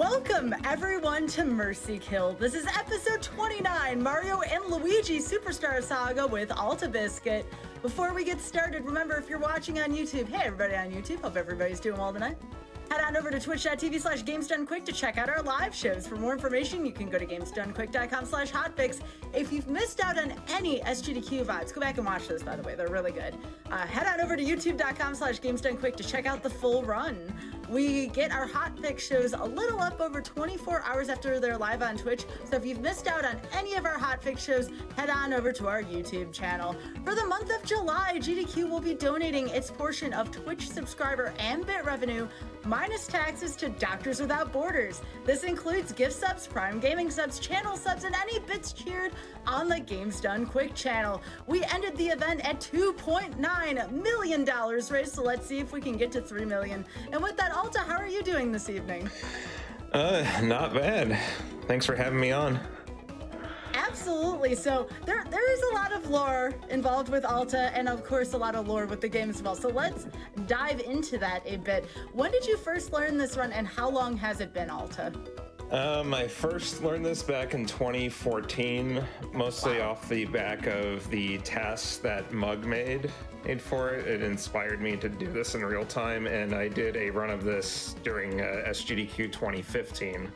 Welcome everyone to Mercy Kill. This is episode 29, Mario and Luigi Superstar Saga with Alta Biscuit. Before we get started, remember if you're watching on YouTube, hey everybody on YouTube, hope everybody's doing well tonight. Head on over to twitch.tv/GamesDoneQuick to check out our live shows. For more information, you can go to GamesDoneQuick.com/hotfix. If you've missed out on any SGDQ vibes, go back and watch those, by the way, they're really good. Head on over to YouTube.com/GamesDoneQuick to check out the full run. We get our hotfix shows a little up over 24 hours after they're live on Twitch, so if you've missed out on any of our hotfix shows, head on over to our YouTube channel. For the month of July, GDQ will be donating its portion of Twitch subscriber and bit revenue minus taxes to Doctors Without Borders. This includes gift subs, Prime Gaming subs, channel subs, and any bits cheered on the Games Done Quick channel. We ended the event at $2.9 million raised, so let's see if we can get to 3 million. And with that, Alta, how are you doing this evening? Not bad. Thanks for having me on. Absolutely. So there is a lot of lore involved with Alta, and of course a lot of lore with the game as well. So let's dive into that a bit. When did you first learn this run, and how long has it been, Alta? I first learned this back in 2014, mostly off the back of the tasks that Mug made for it. It inspired me to do this in real time, and I did a run of this during SGDQ 2015.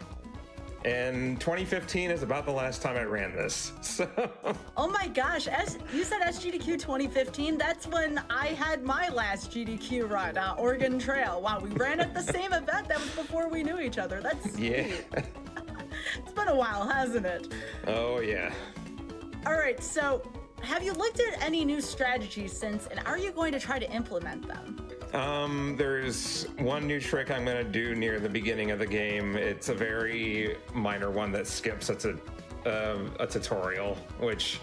And 2015 is about the last time I ran this. So. Oh my gosh, you said SGDQ 2015? That's when I had my last GDQ run, Oregon Trail. Wow, we ran at the same event. That was before we knew each other. That's sweet. Yeah. It's been a while, hasn't it? Oh yeah. All right, so have you looked at any new strategies since, and are you going to try to implement them? There's one new trick I'm going to do near the beginning of the game. It's a very minor one that skips. It's a tutorial, which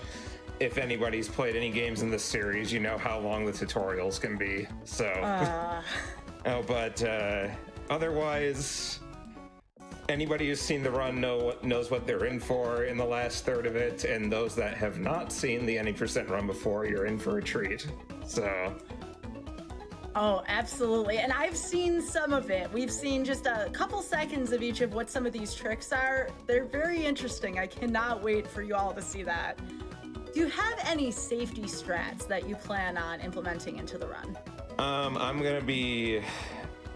if anybody's played any games in this series, you know how long the tutorials can be. So, but otherwise, anybody who's seen the run knows what they're in for in the last third of it, and those that have not seen the any percent run before, you're in for a treat. So. Oh, absolutely. And I've seen some of it. We've seen just a couple seconds of each of what some of these tricks are. They're very interesting. I cannot wait for you all to see that. Do you have any safety strats that you plan on implementing into the run?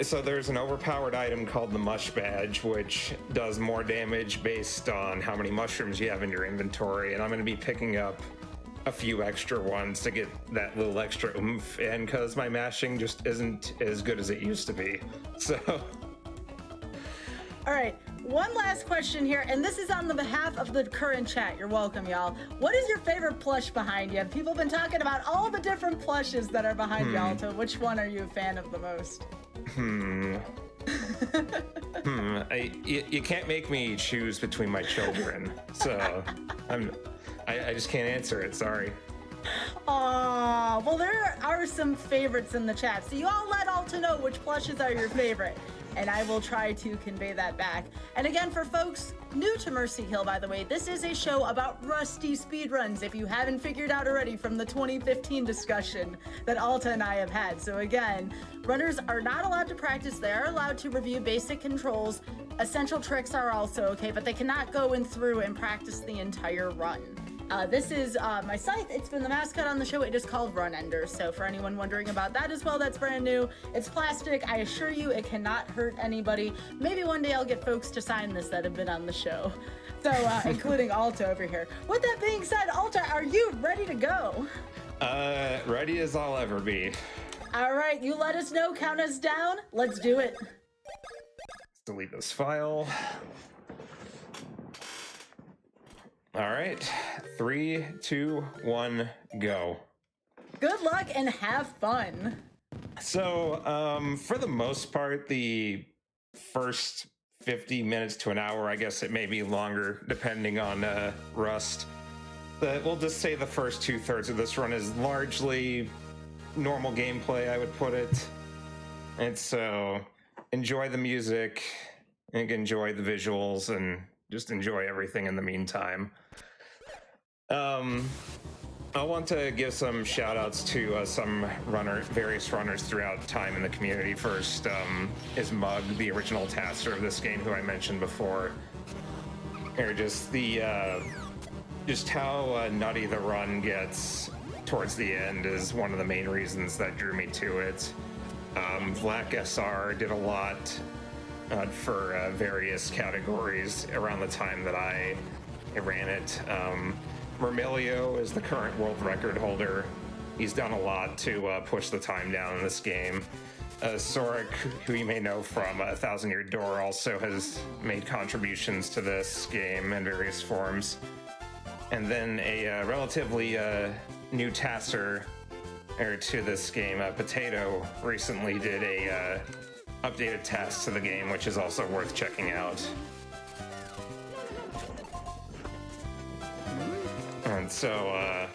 So there's an overpowered item called the Mush Badge, which does more damage based on how many mushrooms you have in your inventory. And I'm going to be picking up a few extra ones to get that little extra oomph in, because my mashing just isn't as good as it used to be. So. All right, one last question here, and this is on the behalf of the current chat. You're welcome, y'all. What is your favorite plush behind you? People have been talking about all the different plushes that are behind you, Alta. Which one are you a fan of the most? You can't make me choose between my children, so I just can't answer it, sorry. Aw, well there are some favorites in the chat, so you all let Alta know which plushes are your favorite, and I will try to convey that back. And again, for folks new to Mercy Kill, by the way, this is a show about rusty speedruns, if you haven't figured out already from the 2015 discussion that Alta and I have had. So again, runners are not allowed to practice, they are allowed to review basic controls. Essential tricks are also okay, but they cannot go in through and practice the entire run. This is my scythe. It's been the mascot on the show. It is called Run Ender. So for anyone wondering about that as well, that's brand new. It's plastic. I assure you it cannot hurt anybody. Maybe one day I'll get folks to sign this that have been on the show. So including Alta over here. With that being said, Alta, are you ready to go? Ready as I'll ever be. All right, you let us know. Count us down. Let's do it. Delete this file. All right, 3, 2, 1, go. Good luck and have fun. So, for the most part, the first 50 minutes to an hour, I guess it may be longer depending on Rust. But we'll just say the first 2/3 of this run is largely normal gameplay, I would put it. And so, enjoy the music, and enjoy the visuals, and just enjoy everything in the meantime. I want to give some shout outs to various runners throughout time in the community. First is Mug, the original taster of this game, who I mentioned before. Or just just how nutty the run gets towards the end is one of the main reasons that drew me to it. Black SR did a lot for various categories around the time that I ran it. Vermilio is the current world record holder. He's done a lot to push the time down in this game. Soric, who you may know from A Thousand Year Door, also has made contributions to this game in various forms. And then a relatively new taster to this game, Potato, recently did a updated test to the game, which is also worth checking out. And so,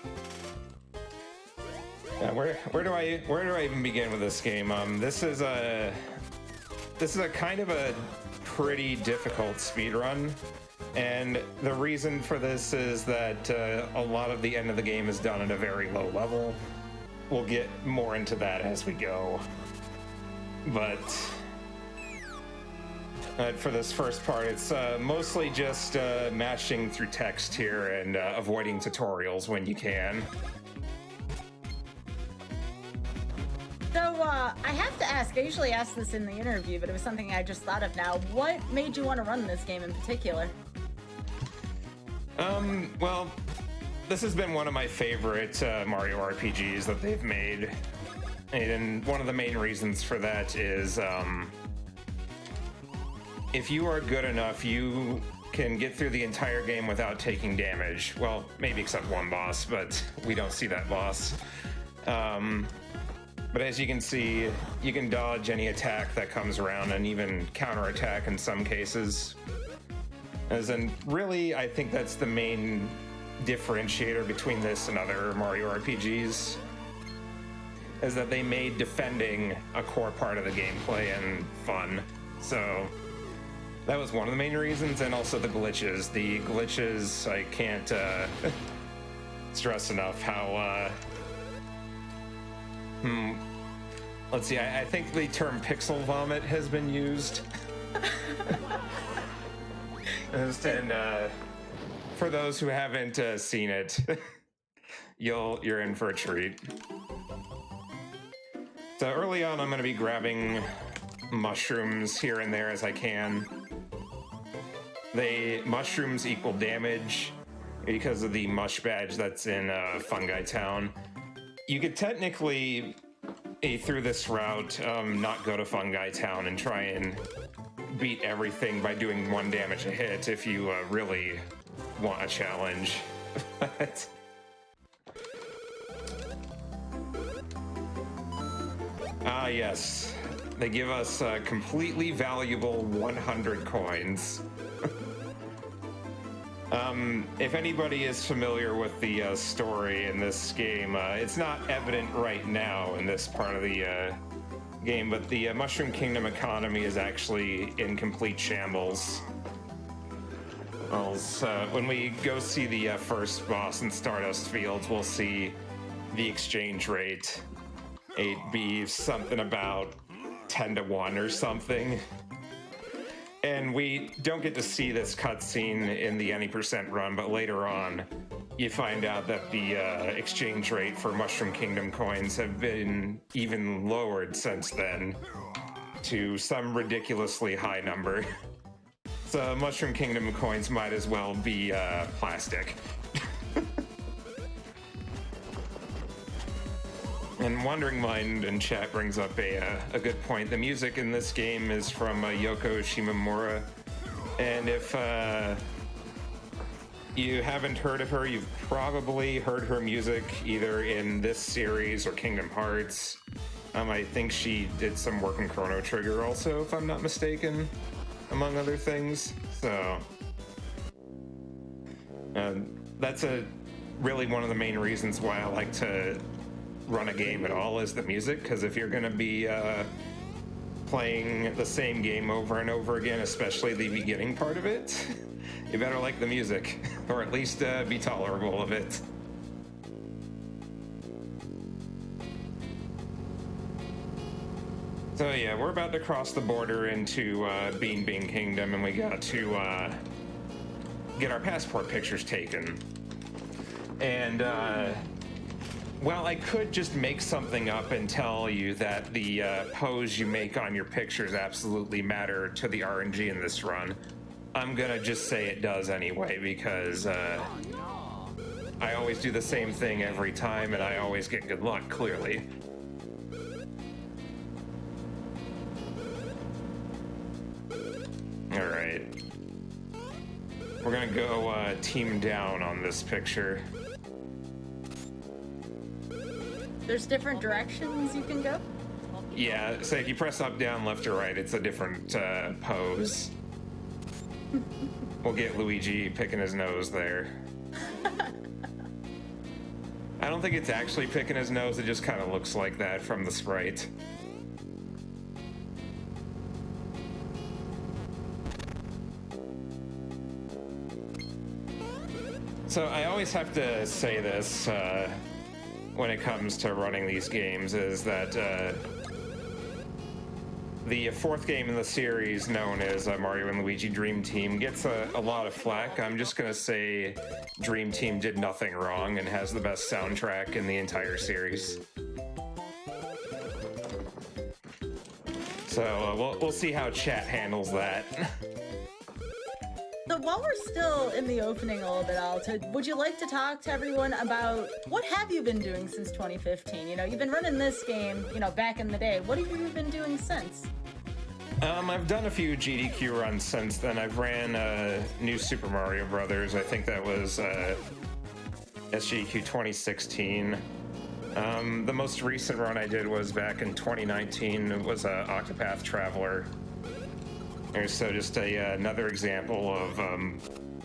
where do I even begin with this game? This is a kind of a pretty difficult speedrun, and the reason for this is that a lot of the end of the game is done at a very low level. We'll get more into that as we go, but for this first part, it's mostly just mashing through text here and avoiding tutorials when you can. So, I have to ask, I usually ask this in the interview, but it was something I just thought of now. What made you want to run this game in particular? Well, this has been one of my favorite Mario RPGs that they've made. And one of the main reasons for that is, if you are good enough, you can get through the entire game without taking damage. Well, maybe except one boss, but we don't see that boss. But as you can see, you can dodge any attack that comes around and even counterattack in some cases. As in, really, I think that's the main differentiator between this and other Mario RPGs, is that they made defending a core part of the gameplay and fun. So that was one of the main reasons, and also the glitches. The glitches, I can't stress enough how... let's see, I think the term pixel vomit has been used. And for those who haven't seen it, you're in for a treat. So early on, I'm going to be grabbing mushrooms here and there as I can. Mushrooms equal damage because of the mush badge that's in Fungi Town. You could technically, through this route, not go to Fungi Town and try and beat everything by doing 1 damage a hit if you really want a challenge. But yes, they give us completely valuable 100 coins. If anybody is familiar with the story in this game, it's not evident right now in this part of the game, but the Mushroom Kingdom economy is actually in complete shambles. Well, when we go see the first boss in Stardust Fields, we'll see the exchange rate. It'd be something about 10-to-1 or something. And we don't get to see this cutscene in the any percent run, but later on, you find out that the exchange rate for Mushroom Kingdom coins have been even lowered since then to some ridiculously high number. So Mushroom Kingdom coins might as well be plastic. And Wandering Mind in chat brings up a good point. The music in this game is from Yoko Shimomura, and if you haven't heard of her, you've probably heard her music either in this series or Kingdom Hearts. I think she did some work in Chrono Trigger also, if I'm not mistaken, among other things. So that's really one of the main reasons why I like to run a game at all, is the music, because if you're going to be playing the same game over and over again, especially the beginning part of it, you better like the music, or at least be tolerable of it. So yeah, we're about to cross the border into Bean Bean Kingdom, and we got to get our passport pictures taken. And well, I could just make something up and tell you that the pose you make on your pictures absolutely matter to the RNG in this run. I'm gonna just say it does anyway, because I always do the same thing every time, and I always get good luck, clearly. All right. We're gonna go team down on this picture. There's different directions you can go? Yeah, so if you press up, down, left, or right, it's a different pose. We'll get Luigi picking his nose there. I don't think it's actually picking his nose, it just kind of looks like that from the sprite. So I always have to say this when it comes to running these games, is that the fourth game in the series, known as Mario and Luigi Dream Team, gets a lot of flack. I'm just gonna say Dream Team did nothing wrong and has the best soundtrack in the entire series. So we'll see how chat handles that. So while we're still in the opening a little bit, Alta, would you like to talk to everyone about what have you been doing since 2015? You know, you've been running this game, you know, back in the day. What have you been doing since? I've done a few GDQ runs since then. I've ran New Super Mario Brothers. I think that was SGDQ 2016. The most recent run I did was back in 2019. It was Octopath Traveler. So just another example of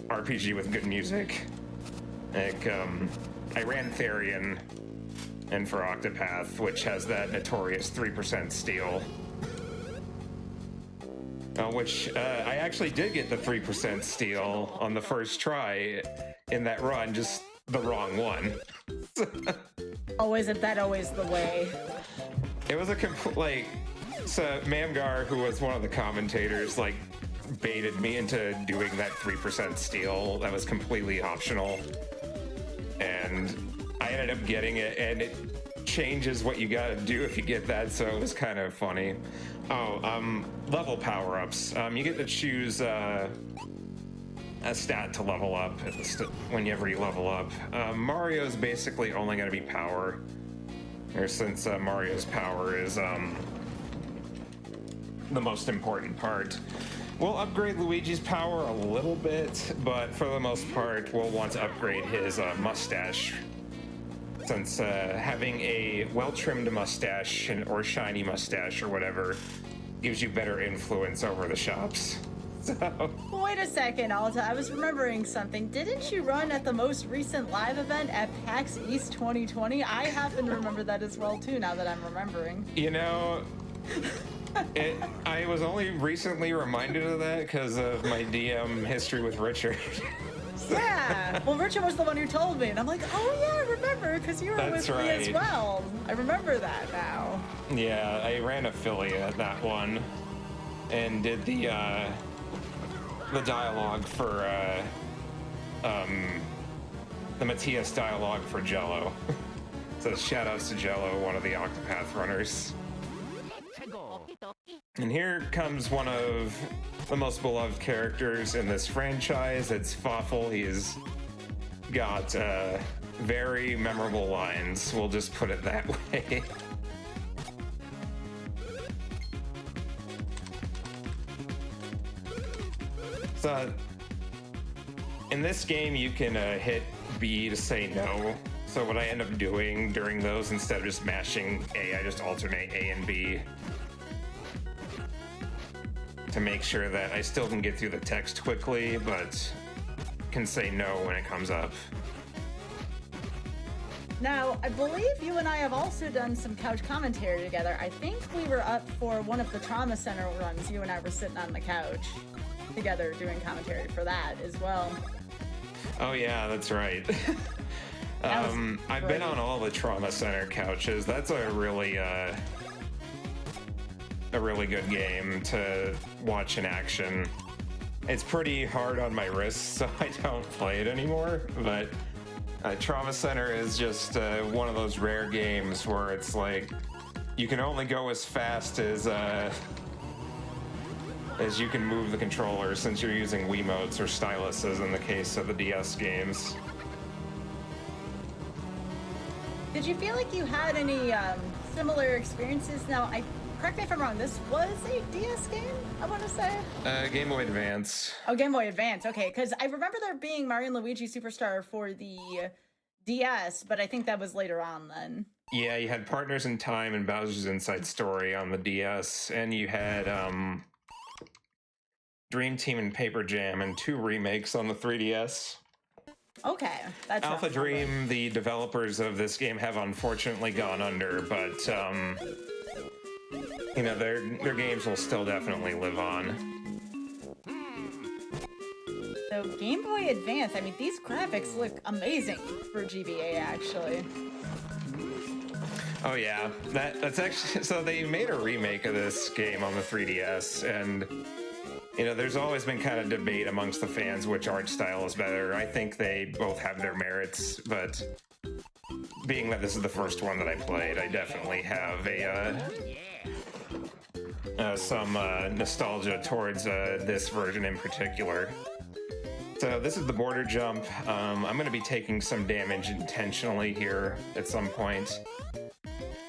RPG with good music. Like, I ran Therion and for Octopath, which has that notorious 3% steal. Which I actually did get the 3% steal on the first try in that run, just the wrong one. Oh, isn't that always the way? It was a complete, like, so Mamgar, who was one of the commentators, like, baited me into doing that 3% steal. That was completely optional. And I ended up getting it, and it changes what you gotta do if you get that, so it was kind of funny. Oh, level power-ups. You get to choose a stat to level up whenever you level up. Mario's basically only gonna be power, or since Mario's power is the most important part. We'll upgrade Luigi's power a little bit, but for the most part, we'll want to upgrade his mustache, since having a well-trimmed mustache or shiny mustache or whatever gives you better influence over the shops. So. Wait a second, Alta. I was remembering something. Didn't you run at the most recent live event at PAX East 2020? I happen to remember that as well, too, now that I'm remembering. You know, I was only recently reminded of that because of my DM history with Richard. Yeah, well, Richard was the one who told me, and I'm like, oh yeah, I remember, because you were with me as well. I remember that now. Yeah, I ran affiliate that one, and did the dialogue for the Matthias dialogue for Jello. So shoutouts to Jello, one of the Octopath runners. And here comes one of the most beloved characters in this franchise. It's Fawful. He's got very memorable lines. We'll just put it that way. So, in this game, you can hit B to say no. So what I end up doing during those, instead of just mashing A, I just alternate A and B to make sure that I still can get through the text quickly, but can say no when it comes up. Now, I believe you and I have also done some couch commentary together. I think we were up for one of the Trauma Center runs. You and I were sitting on the couch together doing commentary for that as well. Oh yeah, that's right. I've been on all the Trauma Center couches. That's a really a really good game to watch in action. It's pretty hard on my wrists, so I don't play it anymore, but Trauma Center is just one of those rare games where it's like you can only go as fast as you can move the controller, since you're using Wiimotes or styluses in the case of the DS games. Did you feel like you had any similar experiences? Now, correct me if I'm wrong, this was a DS game, I want to say? Game Boy Advance. Oh, Game Boy Advance, okay, because I remember there being Mario and Luigi Superstar for the DS, but I think that was later on then. Yeah, you had Partners in Time and Bowser's Inside Story on the DS, and you had Dream Team and Paper Jam and 2 remakes on the 3DS. Okay, that's Alpha Dream, the developers of this game, have unfortunately gone under, but you know, their games will still definitely live on. So Game Boy Advance, I mean, these graphics look amazing for GBA, actually. Oh yeah, that's actually, so they made a remake of this game on the 3DS, and you know, there's always been kind of debate amongst the fans which art style is better. I think they both have their merits, but being that this is the first one that I played, I definitely have some nostalgia towards this version in particular. So this is the border jump. I'm going to be taking some damage intentionally here at some point.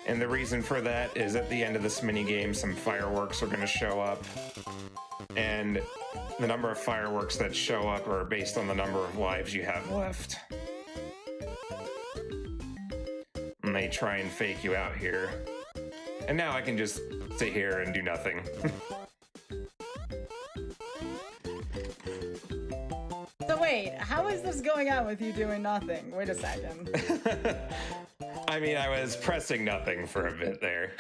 And the reason for that is at the end of this minigame, some fireworks are going to show up. And the number of fireworks that show up are based on the number of lives you have left. And they try and fake you out here. And now I can just sit here and do nothing. So wait, how is this going on with you doing nothing? Wait a second. I mean, I was pressing nothing for a bit there.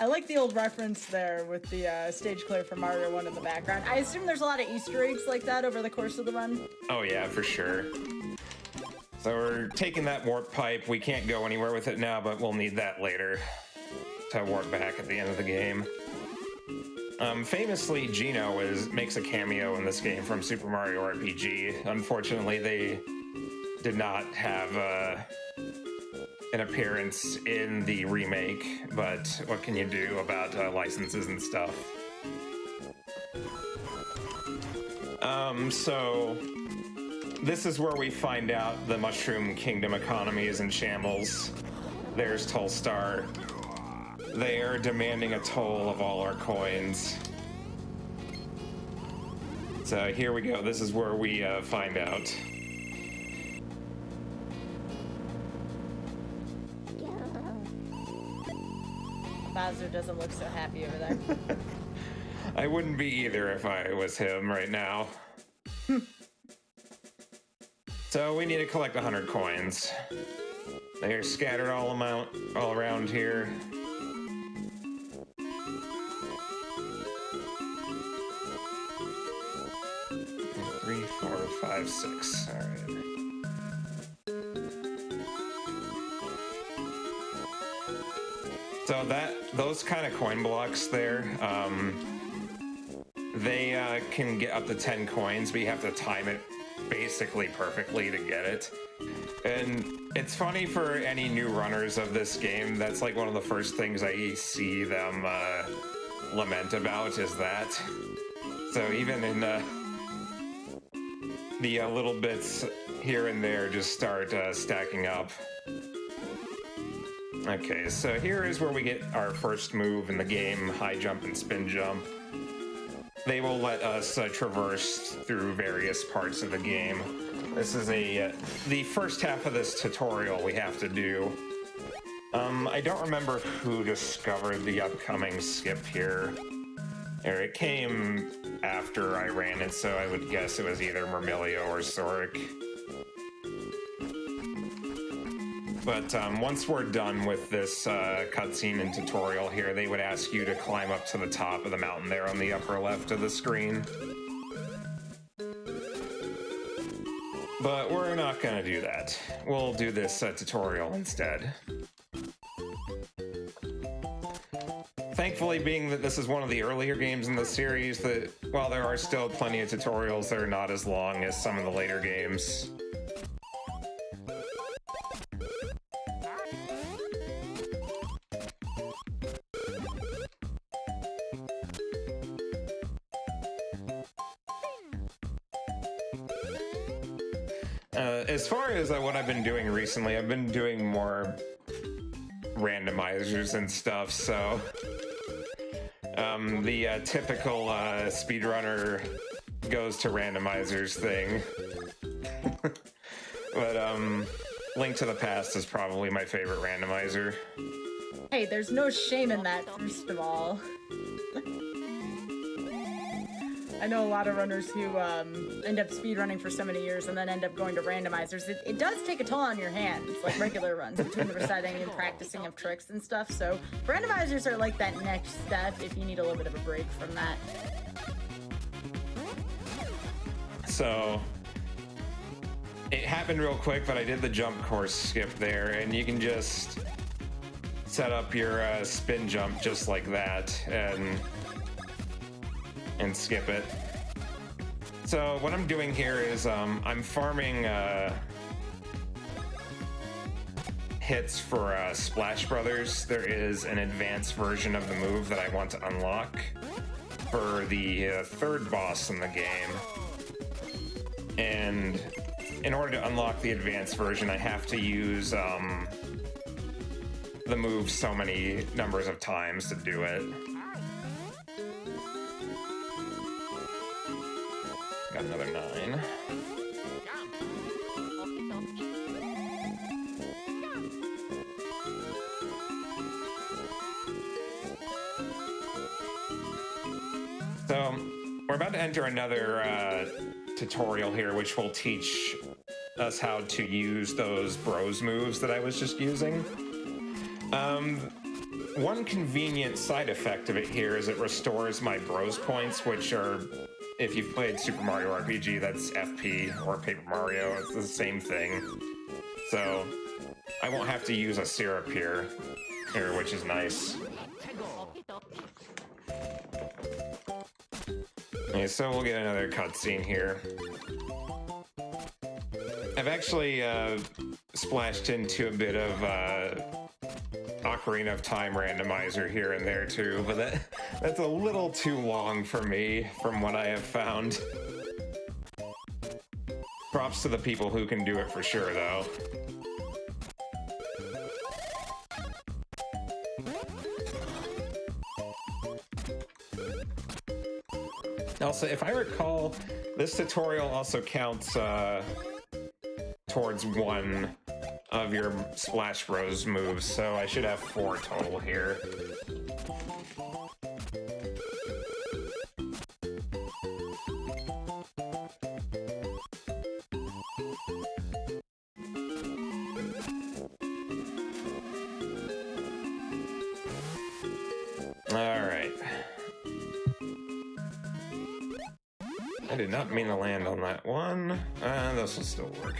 I like the old reference there with the stage clear for Mario 1 in the background. I assume there's a lot of Easter eggs like that over the course of the run? Oh yeah, for sure. So we're taking that warp pipe. We can't go anywhere with it now, but we'll need that later to warp back at the end of the game. Famously, Geno makes a cameo in this game from Super Mario RPG. Unfortunately, they did not have an appearance in the remake, but what can you do about licenses and stuff? So this is where we find out the Mushroom Kingdom economy is in shambles. There's Tolstar. They are demanding a toll of all our coins. So here we go. This is where we find out. Bowser doesn't look so happy over there. I wouldn't be either if I was him right now. So we need to collect 100 coins. They're scattered all around here. Three, 4, 5, 6. All right. So those kind of coin blocks there, they can get up to 10 coins, but you have to time it basically perfectly to get it. And it's funny for any new runners of this game, that's like one of the first things I see them lament about is that. So even in the little bits here and there just start stacking up. Okay, so here is where we get our first move in the game, high jump and spin jump. They will let us traverse through various parts of the game. This is the first half of this tutorial we have to do. I don't remember who discovered the upcoming skip here. It came after I ran it, so I would guess it was either Murmillo or Soric. But once we're done with this cutscene and tutorial here, they would ask you to climb up to the top of the mountain there on the upper left of the screen. But we're not going to do that. We'll do this tutorial instead. Thankfully, being that this is one of the earlier games in the series, that while there are still plenty of tutorials, they're not as long as some of the later games. As far as what I've been doing recently, I've been doing more randomizers and stuff, so the typical speedrunner goes to randomizers thing. But Link to the Past is probably my favorite randomizer. Hey, there's no shame in that, first of all. I know a lot of runners who end up speedrunning for so many years and then end up going to randomizers. It does take a toll on your hands, like regular runs, between the reciting and practicing of tricks and stuff. So randomizers are like that next step if you need a little bit of a break from that. So it happened real quick, but I did the jump course skip there, and you can just set up your spin jump just like that and skip it. So what I'm doing here is I'm farming hits for Splash Brothers. There is an advanced version of the move that I want to unlock for the third boss in the game. And in order to unlock the advanced version, I have to use the move so many numbers of times to do it. Got another 9. So we're about to enter another tutorial here, which will teach us how to use those bros moves that I was just using. One convenient side effect of it here is it restores my bros points, which are, if you've played Super Mario RPG, that's FP or Paper Mario. It's the same thing. So I won't have to use a syrup here, which is nice. Okay, so we'll get another cutscene here. I've actually splashed into a bit of Ocarina of Time randomizer here and there too, but that's a little too long for me from what I have found. Props to the people who can do it for sure, though. Also, if I recall, this tutorial also counts towards one of your Splash Bros moves, so I should have 4 total here. Alright. I did not mean to land on that one. This will still work.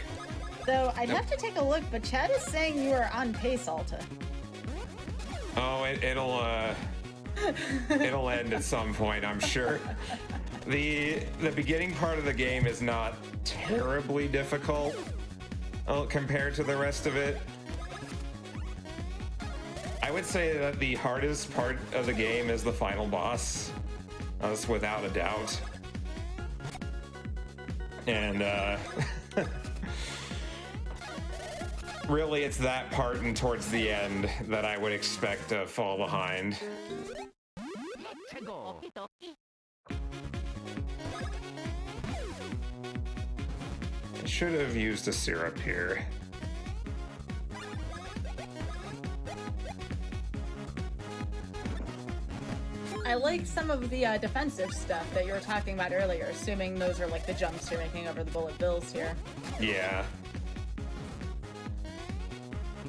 So I'd have to take a look, but Chad is saying you are on pace, Alta. Oh, it'll end at some point, I'm sure. The beginning part of the game is not terribly difficult compared to the rest of it. I would say that the hardest part of the game is the final boss. That's without a doubt. And really, it's that part and towards the end that I would expect to fall behind. I should have used a syrup here. I like some of the defensive stuff that you were talking about earlier, assuming those are like the jumps you're making over the bullet bills here. Yeah.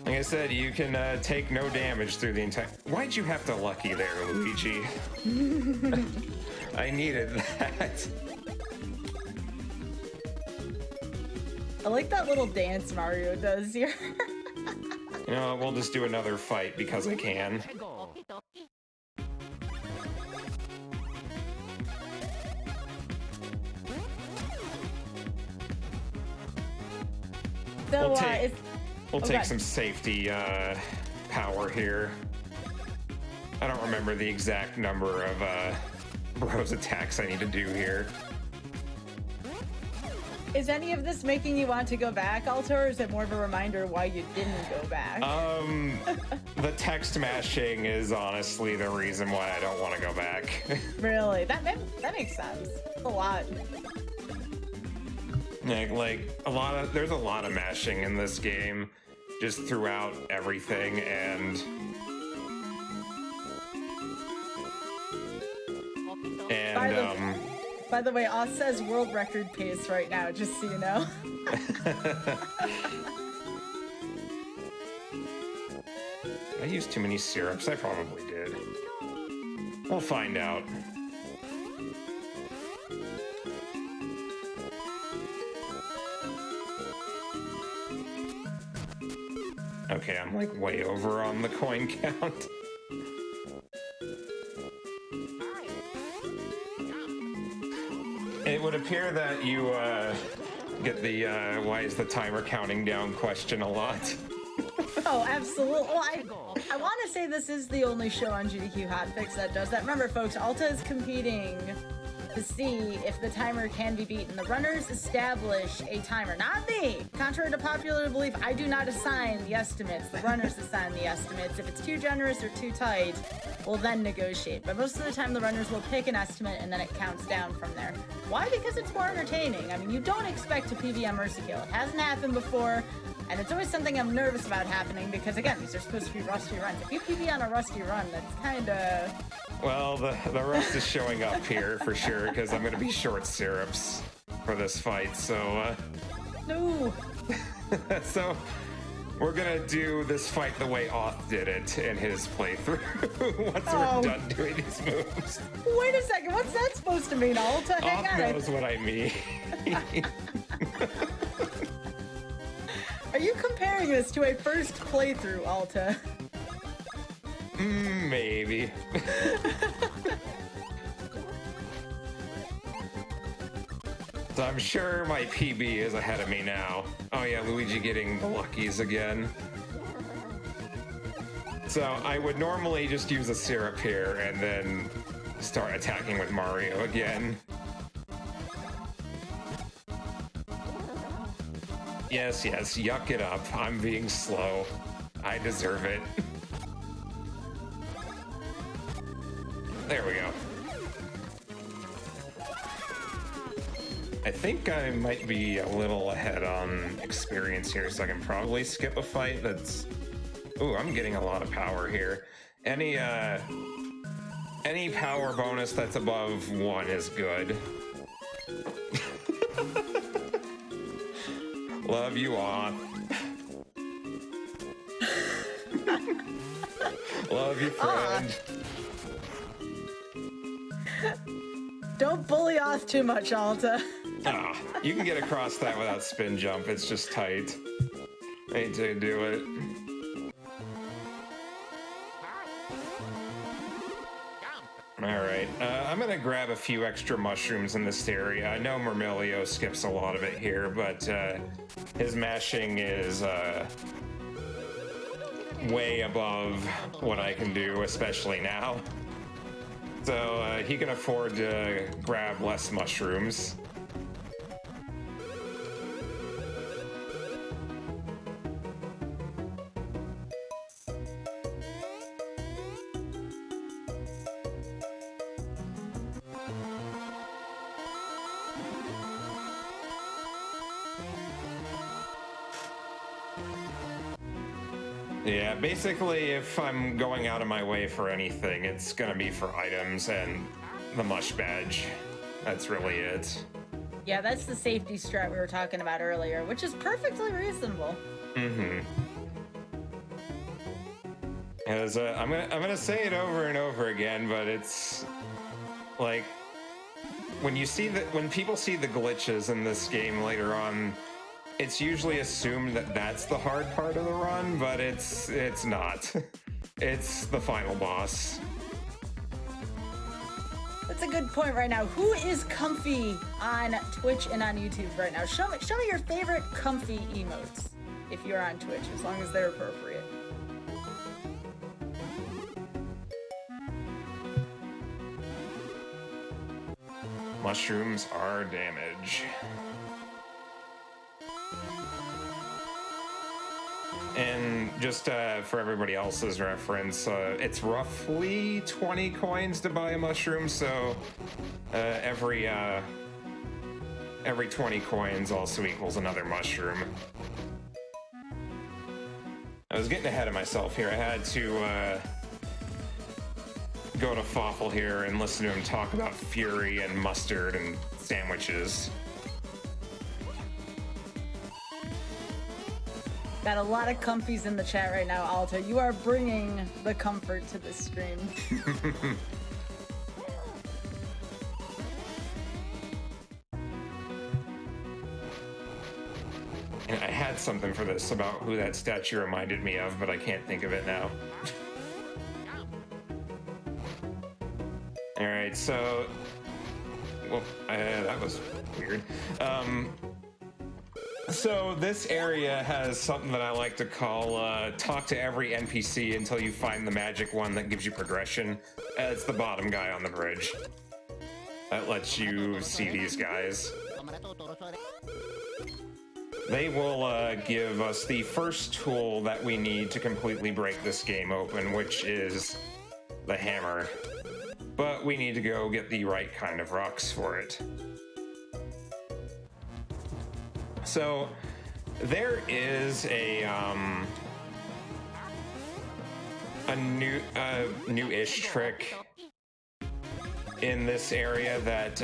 Like I said, you can take no damage through the entire... Why'd you have to lucky there, Luigi? I needed that. I like that little dance Mario does here. You know, we'll just do another fight because I can. So we'll take some safety power here. I don't remember the exact number of Bros attacks I need to do here. Is any of this making you want to go back, Alta, or is it more of a reminder why you didn't go back? The text mashing is honestly the reason why I don't want to go back. Really? That makes sense. That's a lot. There's a lot of mashing in this game, just throughout everything, and by the way, Oz says world record pace right now, just so you know. I used too many syrups. I probably did. We'll find out. Okay, I'm like way over on the coin count. It would appear that you get the why is the timer counting down question a lot. Oh, absolutely. Well, I want to say this is the only show on GDQ Hotfix that does that. Remember, folks, Alta is competing to see if the timer can be beaten. The runners establish a timer, not me. Contrary to popular belief, I do not assign the estimates. The runners assign the estimates. If it's too generous or too tight, we'll then negotiate. But most of the time, the runners will pick an estimate and then it counts down from there. Why? Because it's more entertaining. I mean, you don't expect to PB on Mercy Kill. It hasn't happened before. And it's always something I'm nervous about happening because, again, these are supposed to be rusty runs. If you PB on a rusty run, that's kind of... Well, the rust is showing up here for sure because I'm going to be short syrups for this fight, so... No! So, we're going to do this fight the way Oth did it in his playthrough once we're done doing these moves. Wait a second, what's that supposed to mean, Alta? Hang on. Oth knows what I mean. Are you comparing this to a first playthrough, Alta? Maybe. So I'm sure my PB is ahead of me now. Oh yeah, Luigi getting the luckies again. So I would normally just use a syrup here and then start attacking with Mario again. Yes, yuck it up. I'm being slow. I deserve it. There we go. I think I might be a little ahead on experience here, so I can probably skip a fight that's... Ooh, I'm getting a lot of power here. Any power bonus that's above 1 is good. Love you, Oth. Love you, friend. Don't bully Oth too much, Alta. You can get across that without spin jump. It's just tight. I need to do it. Alright, I'm gonna grab a few extra mushrooms in this area. I know Murmilio skips a lot of it here, but his mashing is way above what I can do, especially now. So he can afford to grab less mushrooms. Yeah, basically, if I'm going out of my way for anything, it's gonna be for items and the mush badge. That's really it. Yeah, that's the safety strat we were talking about earlier, which is perfectly reasonable. Mm-hmm. As I'm gonna say it over and over again, but it's like when people see the glitches in this game later on, it's usually assumed that that's the hard part of the run, but it's not. It's the final boss. That's a good point right now. Who is comfy on Twitch and on YouTube right now? Show me your favorite comfy emotes. if you're on Twitch, as long as they're appropriate. Mushrooms are damage. And just for everybody else's reference, it's roughly 20 coins to buy a mushroom, so every 20 coins also equals another mushroom. I was getting ahead of myself here. I had to go to Fawful here and listen to him talk about Fury and mustard and sandwiches. Got a lot of comfies in the chat right now, Alta. You are bringing the comfort to this stream. And I had something for this about who that statue reminded me of, but I can't think of it now. All right, so, well, that was weird. So this area has something that I like to call talk to every NPC until you find the magic one that gives you progression. It's the bottom guy on the bridge. That lets you see these guys. They will give us the first tool that we need to completely break this game open, which is the hammer. But we need to go get the right kind of rocks for it. So there is a new-ish trick in this area that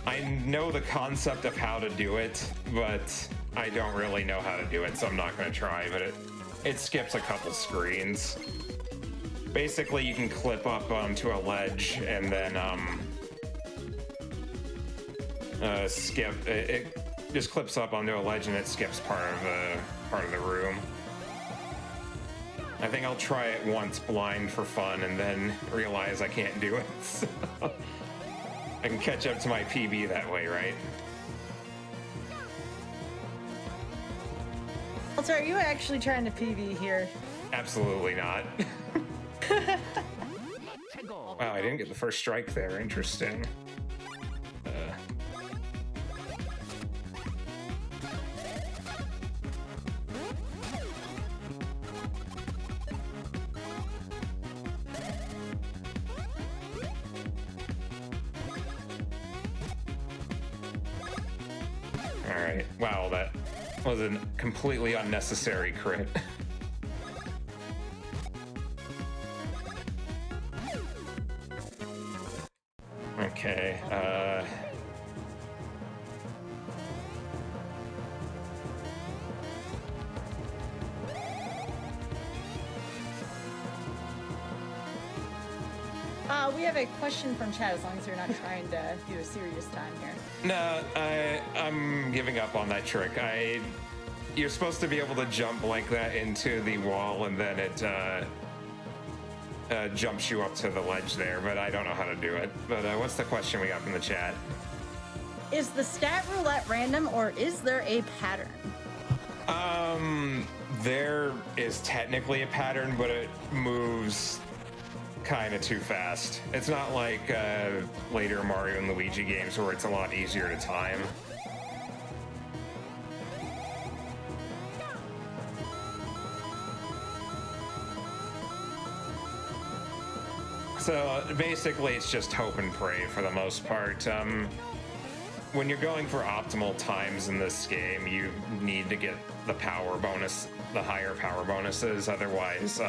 I know the concept of how to do it, but I don't really know how to do it, so I'm not going to try. But it skips a couple screens. Basically, you can clip up onto a ledge and then skip. It just clips up onto a ledge and it skips part of the room. I think I'll try it once blind for fun and then realize I can't do it. So I can catch up to my PB that way, right? Alta, are you actually trying to PB here? Absolutely not. Wow, I didn't get the first strike there. Interesting. All right. Wow, that was a completely unnecessary crit. Okay, we have a question from chat, as long as you're not trying to do a serious time here. no, I'm giving up on that trick. You're supposed to be able to jump like that into the wall, and then it jumps you up to the ledge there, but I don't know how to do it. But what's the question we got from the chat? Is the stat roulette random, or is there a pattern? There is technically a pattern, but it moves kind of too fast. It's not like later Mario and Luigi games where it's a lot easier to time. So basically it's just hope and pray for the most part. When you're going for optimal times in this game, you need to get the power bonus, the higher power bonuses. Otherwise,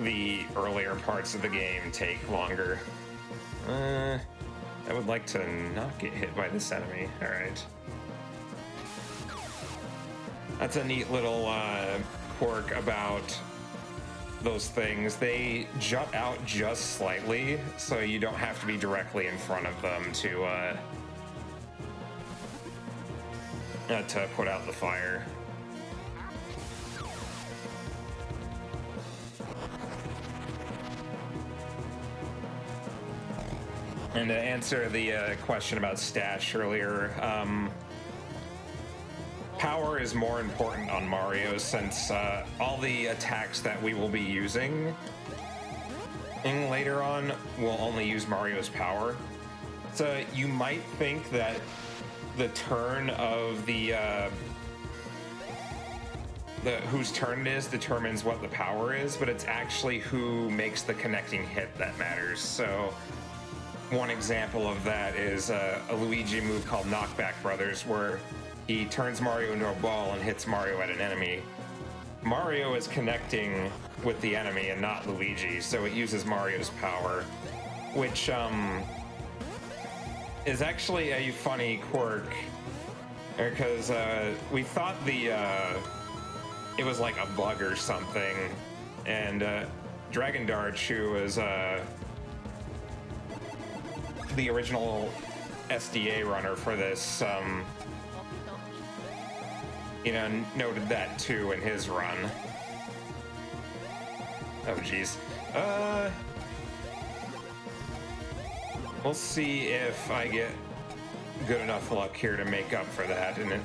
the earlier parts of the game take longer. I would like to not get hit by this enemy. All right. That's a neat little quirk about those things. They jut out just slightly, so you don't have to be directly in front of them to put out the fire. And to answer the question about stash earlier, power is more important on Mario since all the attacks that we will be using later on will only use Mario's power. So you might think that the turn of the whose turn it is determines what the power is, but it's actually who makes the connecting hit that matters. So one example of that is a Luigi move called Knockback Brothers, where he turns Mario into a ball and hits Mario at an enemy. Mario is connecting with the enemy and not Luigi, so it uses Mario's power, which is actually a funny quirk, because we thought it was like a bug or something, and Dragon Darch, who was the original SDA runner for this, noted that too in his run. Oh geez. We'll see if I get good enough luck here to make up for that, and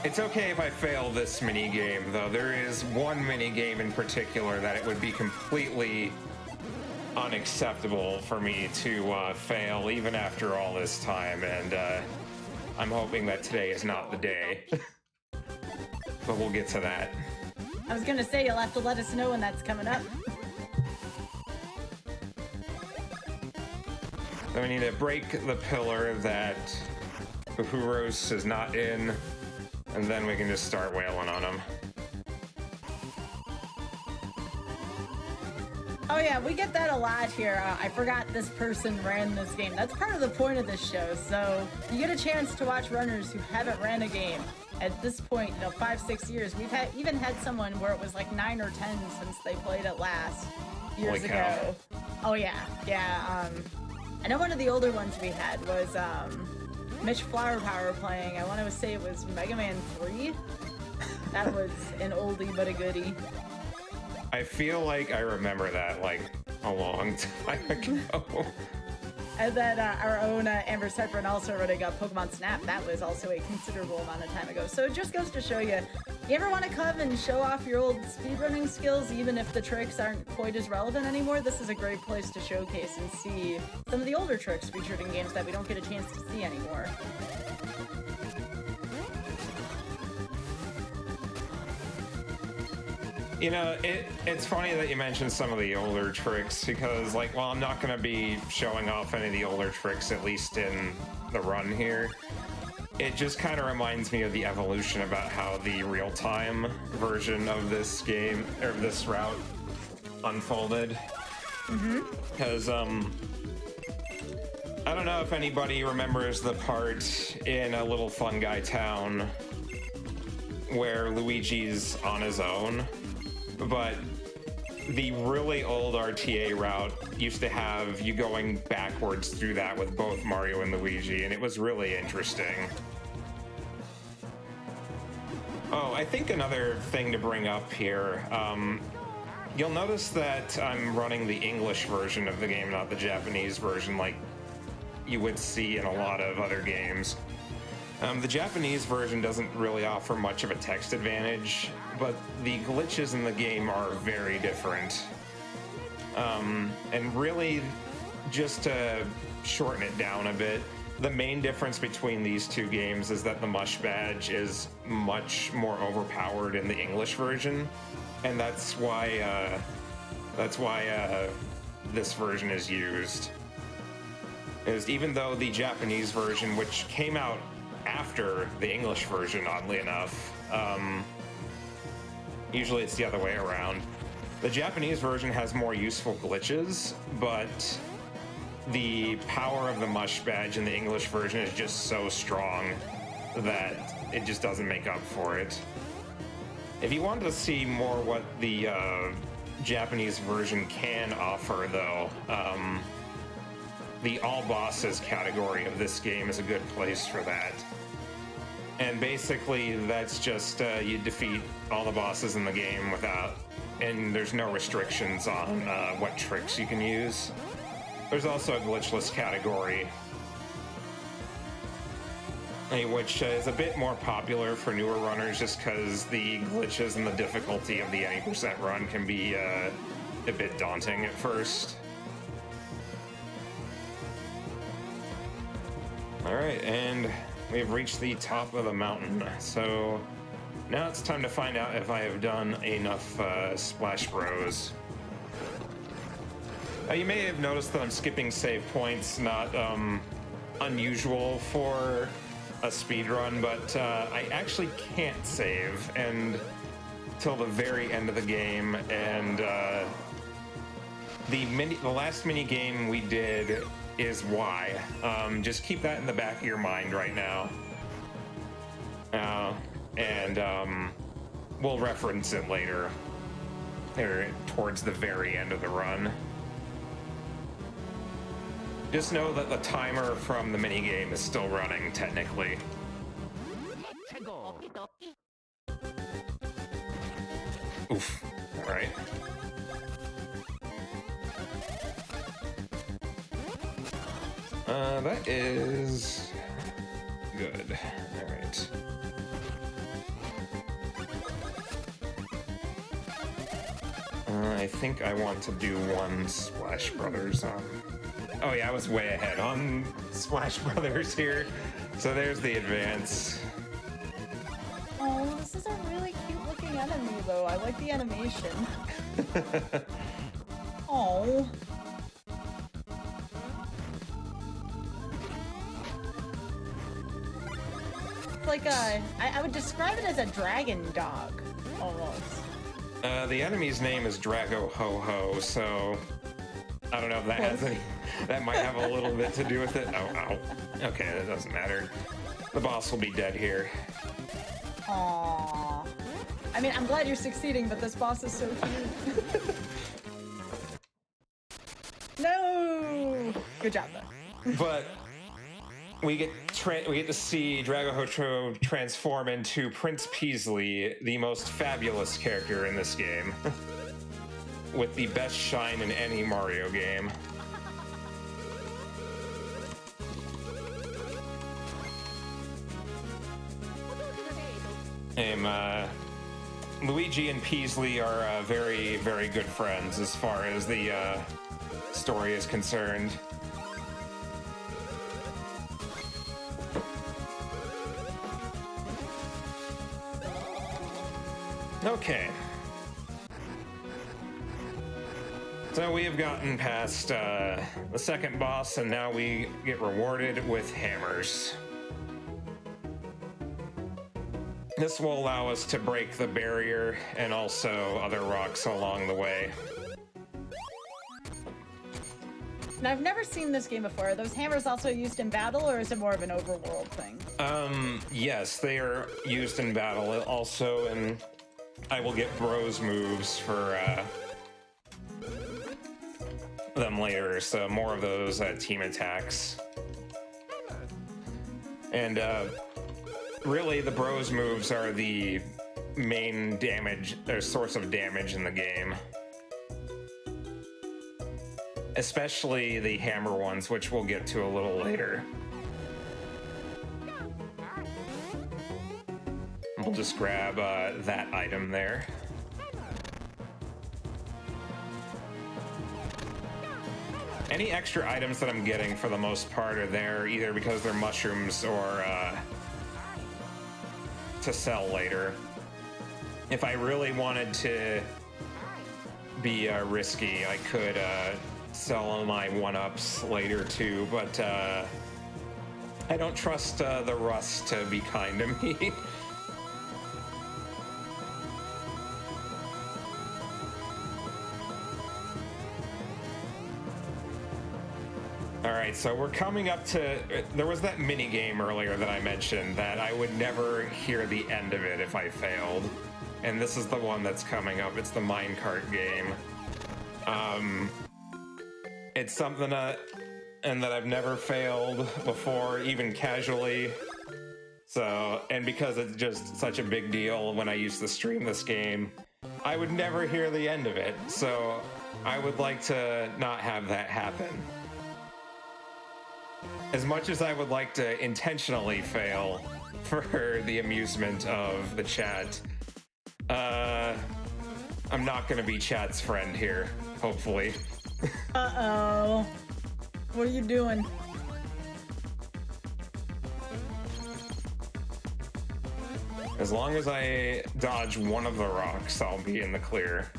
it's okay if I fail this mini game, though. There is one mini game in particular that it would be completely unacceptable for me to fail even after all this time, and I'm hoping that today is not the day. But we'll get to that. I was gonna say, you'll have to let us know when that's coming up. So we need to break the pillar that Uhuros is not in, and then we can just start wailing on him. Oh yeah, we get that a lot here. I forgot this person ran this game. That's part of the point of this show. So you get a chance to watch runners who haven't ran a game. At this point, 5-6 years, we've even had someone where it was like 9 or 10 since they played it last years ago. Oh yeah. I know one of the older ones we had was Mitch Flower Power playing. I want to say it was Mega Man 3. That was an oldie but a goodie. I feel like I remember that like a long time ago. And then our own Amber Cyprin also running Pokemon Snap. That was also a considerable amount of time ago. So it just goes to show you ever want to come and show off your old speedrunning skills, even if the tricks aren't quite as relevant anymore, this is a great place to showcase and see some of the older tricks featured in games that we don't get a chance to see anymore. It's funny that you mentioned some of the older tricks, because while I'm not going to be showing off any of the older tricks, at least in the run here, it just kind of reminds me of the evolution about how the real-time version of this game, or this route, unfolded. Because, I don't know if anybody remembers the part in A Little Fun Guy Town where Luigi's on his own. But the really old RTA route used to have you going backwards through that with both Mario and Luigi, and it was really interesting. Oh, I think another thing to bring up here, you'll notice that I'm running the English version of the game, not the Japanese version like you would see in a lot of other games. The Japanese version doesn't really offer much of a text advantage, but the glitches in the game are very different. And really, just to shorten it down a bit, the main difference between these two games is that the Mush Badge is much more overpowered in the English version, and that's why this version is used. Even though the Japanese version, which came out after the English version, oddly enough, usually it's the other way around. The Japanese version has more useful glitches, but the power of the Mush Badge in the English version is just so strong that it just doesn't make up for it. If you wanted to see more what the Japanese version can offer, though, the all bosses category of this game is a good place for that. And basically, that's just you defeat all the bosses in the game and there's no restrictions on what tricks you can use. There's also a glitchless category. which is a bit more popular for newer runners just because the glitches and the difficulty of the any percent run can be a bit daunting at first. All right, and we've reached the top of the mountain, so now it's time to find out if I have done enough Splash Bros. You may have noticed that I'm skipping save points, not unusual for a speedrun, but I actually can't save until the very end of the game, and the last mini game we did is why. Just keep that in the back of your mind right now. And we'll reference it later, towards the very end of the run. Just know that the timer from the minigame is still running, technically. Oof. Alright. That is good. Alright. I think I want to do one Splash Brothers on... Oh yeah, I was way ahead on Splash Brothers here. So there's the advance. Oh, this is a really cute looking enemy though. I like the animation. Oh. It's like I would describe it as a dragon dog, almost. The enemy's name is Drago Ho Ho, so I don't know if that has any. That might have a little bit to do with it. Oh, ow. Okay, that doesn't matter. The boss will be dead here. Aww. I mean, I'm glad you're succeeding, but this boss is so cute. No! Good job, though. But we get to see Drago Ho transform into Prince Peasley, the most fabulous character in this game, with the best shine in any Mario game. Luigi and Peasley are very, very good friends as far as the story is concerned. Okay. So we have gotten past the second boss, and now we get rewarded with hammers. This will allow us to break the barrier and also other rocks along the way. Now, I've never seen this game before. Are those hammers also used in battle, or is it more of an overworld thing? Yes, they are used in battle. Also, and I will get bros moves for them later, so more of those team attacks. And really, the bros moves are the main damage, or source of damage in the game. Especially the hammer ones, which we'll get to a little later. We'll just grab that item there. Any extra items that I'm getting, for the most part, are there either because they're mushrooms or to sell later. If I really wanted to be risky, I could sell my one-ups later too, but I don't trust the Rust to be kind to me. Alright, so we're coming up to... There was that mini game earlier that I mentioned that I would never hear the end of it if I failed. And this is the one that's coming up. It's the minecart game. It's something that I've never failed before, even casually. So, and because it's just such a big deal when I used to stream this game, I would never hear the end of it. So I would like to not have that happen. As much as I would like to intentionally fail for the amusement of the chat, I'm not gonna be chat's friend here, hopefully. Uh-oh. What are you doing? As long as I dodge one of the rocks, I'll be in the clear.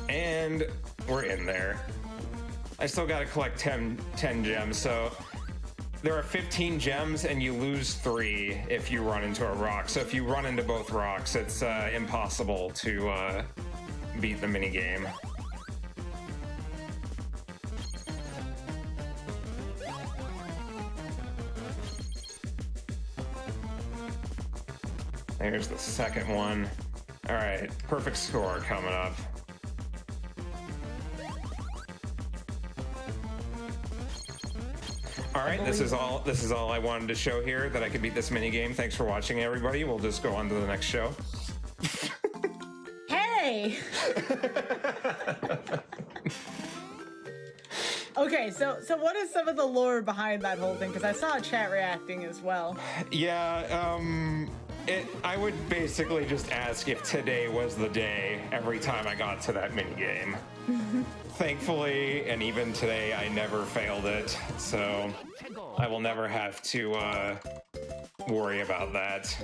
And we're in there. I still gotta collect 10 gems, so there are 15 gems and you lose 3 if you run into a rock. So if you run into both rocks, it's impossible to beat the minigame. There's the second one. All right, perfect score coming up. All right, this is all I wanted to show here, that I could beat this mini game. Thanks for watching, everybody. We'll just go on to the next show. Hey. Okay, so what is some of the lore behind that whole thing? Because I saw a chat reacting as well. Yeah, I would basically just ask if today was the day every time I got to that mini game. Thankfully, and even today, I never failed it, so I will never have to worry about that.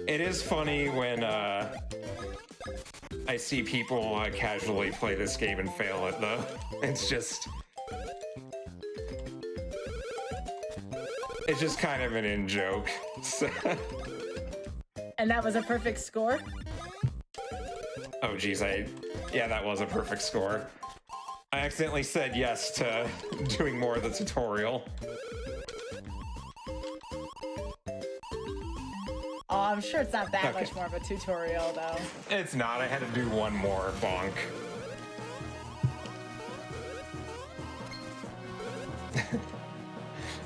It is funny when I see people casually play this game and fail it, though. It's just kind of an in-joke. So. And that was a perfect score? Oh, geez, yeah, that was a perfect score. I accidentally said yes to doing more of the tutorial. Oh, I'm sure it's not that much more of a tutorial, though. It's not. I had to do one more bonk.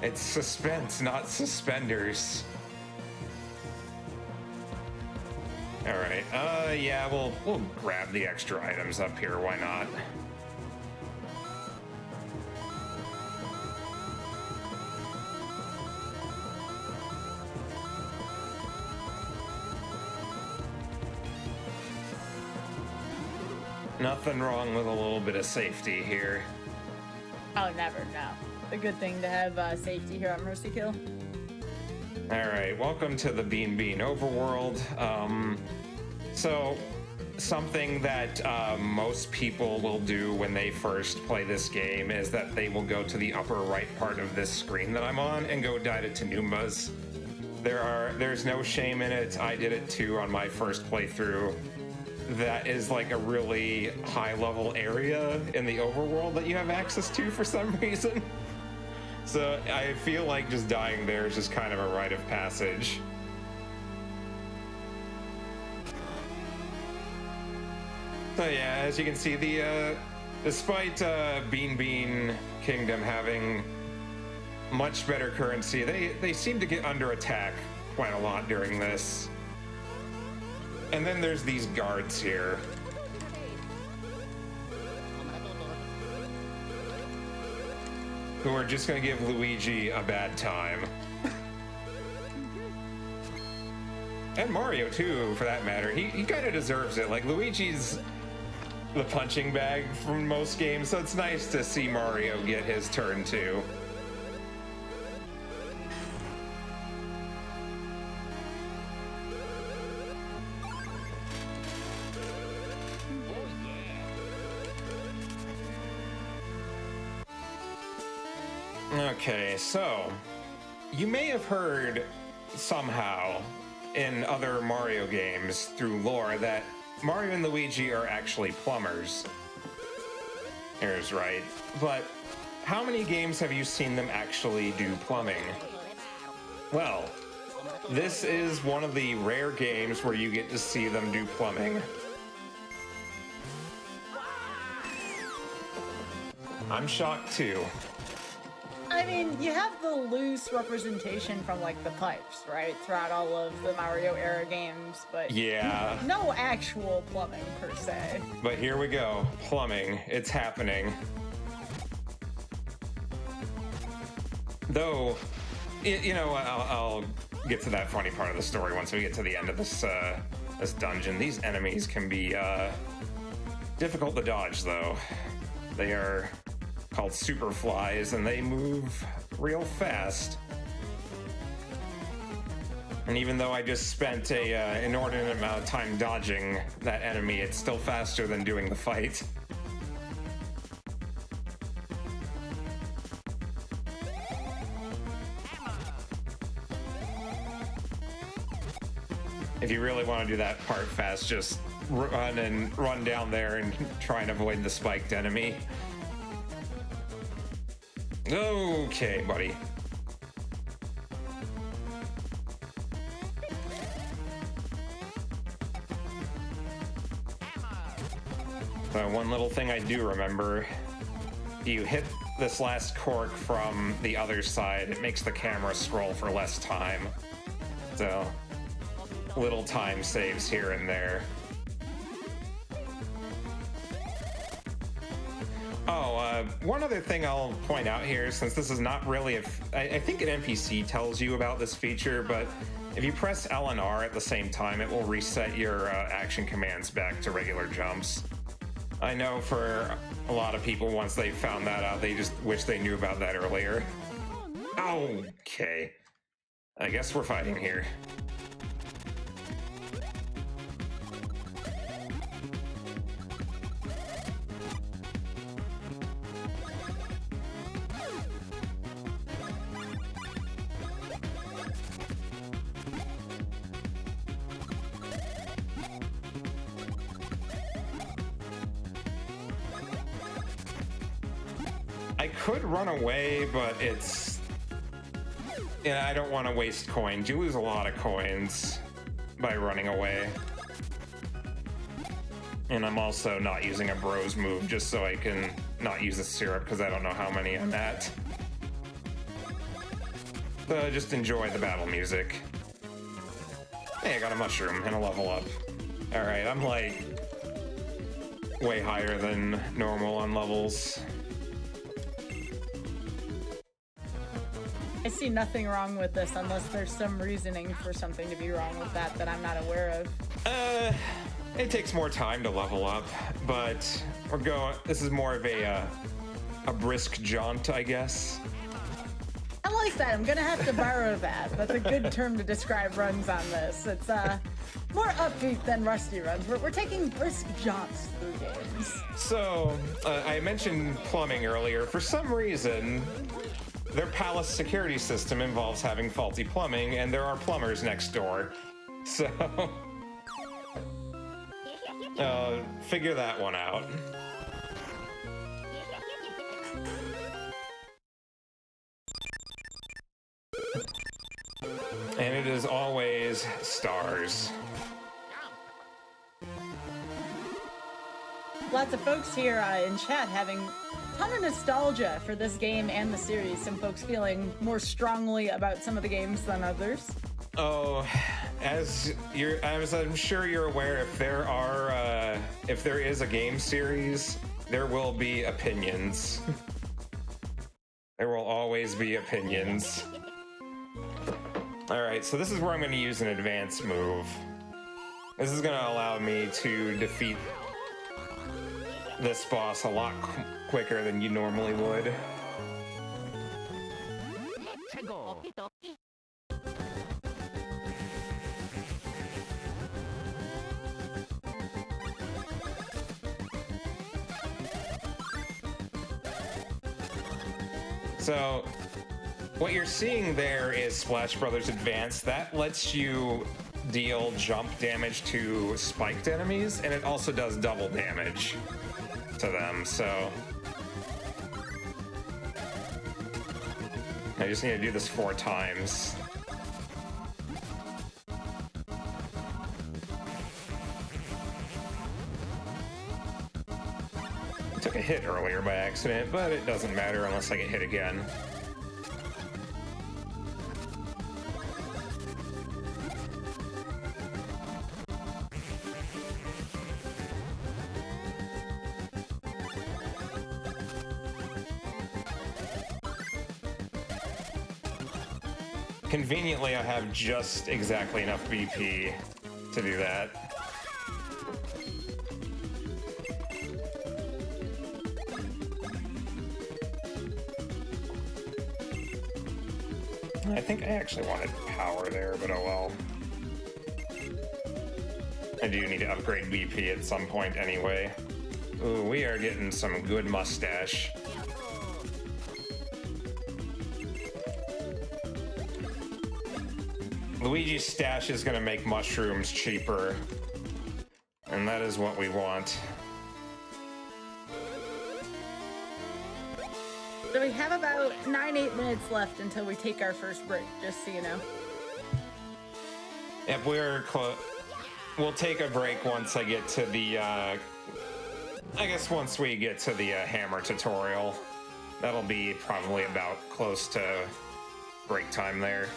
It's suspense, not suspenders. All right. Yeah, we'll grab the extra items up here. Why not? Nothing wrong with a little bit of safety here. Oh, never, no. A good thing to have safety here on Mercy Kill. All right, welcome to the Bean Overworld. So, something that most people will do when they first play this game is that they will go to the upper right part of this screen that I'm on and go die to Tanoombas. There's no shame in it. I did it too on my first playthrough. That is like a really high-level area in the overworld that you have access to for some reason. So I feel like just dying there is just kind of a rite of passage. So yeah, as you can see, despite Bean Kingdom having much better currency, they seem to get under attack quite a lot during this. And then there's these guards here. Who are just gonna give Luigi a bad time. And Mario too, for that matter. He kind of deserves it. Like, Luigi's the punching bag from most games, so it's nice to see Mario get his turn too. Okay, so you may have heard somehow in other Mario games through lore that Mario and Luigi are actually plumbers. Here's right. But how many games have you seen them actually do plumbing? Well, this is one of the rare games where you get to see them do plumbing. I'm shocked too. I I mean, you have the loose representation from like the pipes, right, throughout all of the Mario era games, but yeah, no actual plumbing per se. but here we go. Plumbing, it's happening. Though, you know, I'll get to that funny part of the story once we get to the end of this this dungeon. These enemies can be difficult to dodge, though. They are called super flies, and they move real fast. And even though I just spent a inordinate amount of time dodging that enemy, it's still faster than doing the fight. If you really want to do that part fast, just run down there and try and avoid the spiked enemy. Okay, buddy. One little thing I do remember, you hit this last cork from the other side, it makes the camera scroll for less time. So, little time saves here and there. Oh, one other thing I'll point out here, since this is not really I think an NPC tells you about this feature, but if you press L and R at the same time, it will reset your action commands back to regular jumps. I know for a lot of people, once they found that out, they just wish they knew about that earlier. Okay. I guess we're fighting here. I could run away, but it's... Yeah, I don't want to waste coins. You lose a lot of coins by running away. And I'm also not using a bros move just so I can not use the syrup because I don't know how many I'm at. So just enjoy the battle music. Hey, I got a mushroom and a level up. Alright, I'm like way higher than normal on levels. I see nothing wrong with this unless there's some reasoning for something to be wrong with that I'm not aware of. It takes more time to level up, but this is more of a brisk jaunt, I guess. I like that. I'm gonna have to borrow that. That's a good term to describe runs on this. It's more upbeat than Rusty runs. We're taking brisk jaunts through games. So, I mentioned plumbing earlier. For some reason, their palace security system involves having faulty plumbing, and there are plumbers next door. So, figure that one out. And it is always stars. Lots of folks here in chat having a ton of nostalgia for this game and the series. Some folks feeling more strongly about some of the games than others. Oh, as I'm sure you're aware, if there is a game series, there will be opinions. There will always be opinions. Alright, so this is where I'm going to use an advanced move. This is going to allow me to defeat this boss a lot quicker than you normally would. So, what you're seeing there is Splash Brothers Advanced. That lets you deal jump damage to spiked enemies, and it also does double damage to them, so... I just need to do this 4 times. I took a hit earlier by accident, but it doesn't matter unless I get hit again. conveniently, I have just exactly enough BP to do that. I think I actually wanted power there, but oh well. I do need to upgrade BP at some point anyway. Ooh, we are getting some good mustache. Luigi's stash is going to make mushrooms cheaper, and that is what we want. So we have about 8 minutes left until we take our first break, just so you know. If we're close, we'll take a break once I get to the, I guess once we get to the hammer tutorial. That'll be probably about close to break time there.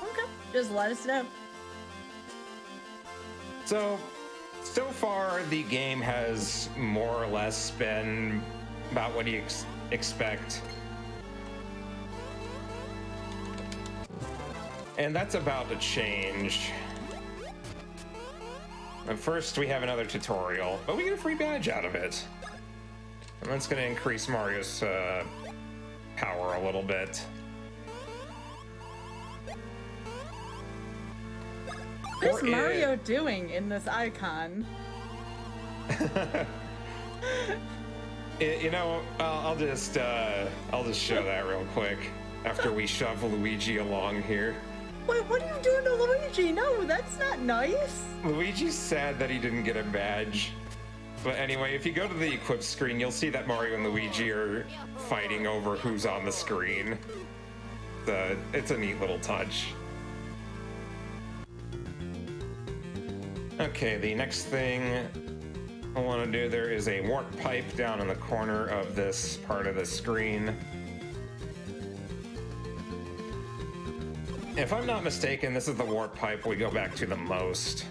Okay, just let us know. So far the game has more or less been about what you expect. And that's about to change. And first we have another tutorial, but we get a free badge out of it. And that's going to increase Mario's power a little bit. What is Mario doing in this icon? You know, I'll just show that real quick after we shove Luigi along here. Wait, what are you doing to Luigi? No, that's not nice. Luigi's sad that he didn't get a badge. But anyway, if you go to the equip screen, you'll see that Mario and Luigi are fighting over who's on the screen. It's a neat little touch. Okay, the next thing I want to do, there is a warp pipe down in the corner of this part of the screen. If I'm not mistaken, this is the warp pipe we go back to the most.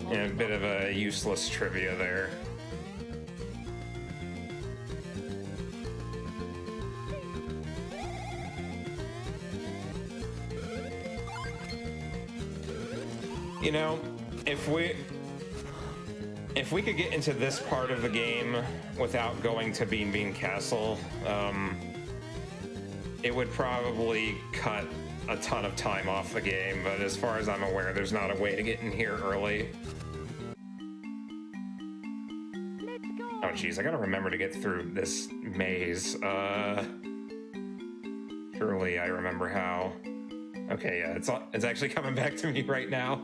Yeah, a bit of a useless trivia there. You know, if we could get into this part of the game without going to Bean Bean Castle, it would probably cut a ton of time off the game, but as far as I'm aware, there's not a way to get in here early. Oh geez, I gotta remember to get through this maze. Surely I remember how. Okay, yeah, it's actually coming back to me right now.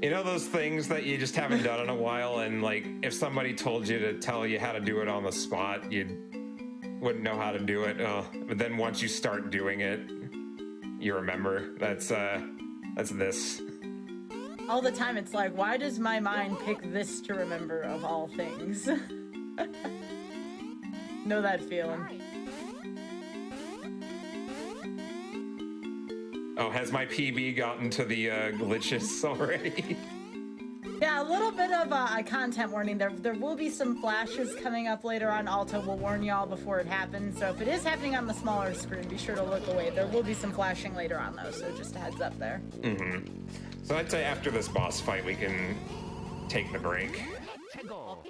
You know those things that you just haven't done in a while, and like if somebody told you to tell you how to do it on the spot, you wouldn't know how to do it. But then once you start doing it, you remember. That's this. All the time it's like, why does my mind pick this to remember of all things? Know that feeling. Oh, has my PB gotten to the glitches already? Yeah, a little bit of a content warning. There will be some flashes coming up later on. Alto will warn y'all before it happens. So if it is happening on the smaller screen, be sure to look away. There will be some flashing later on, though, so just a heads up there. Mm-hmm. So I'd say after this boss fight, we can take the break.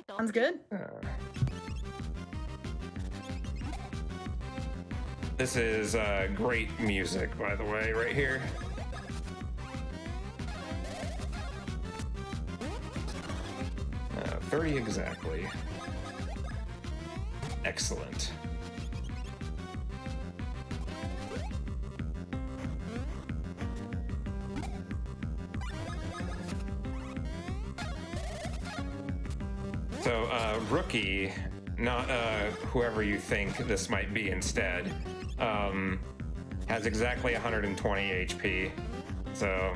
Sounds good. This is great music, by the way, right here. 30 exactly. Excellent. So, Rookie, not whoever you think this might be instead, has exactly 120 HP. So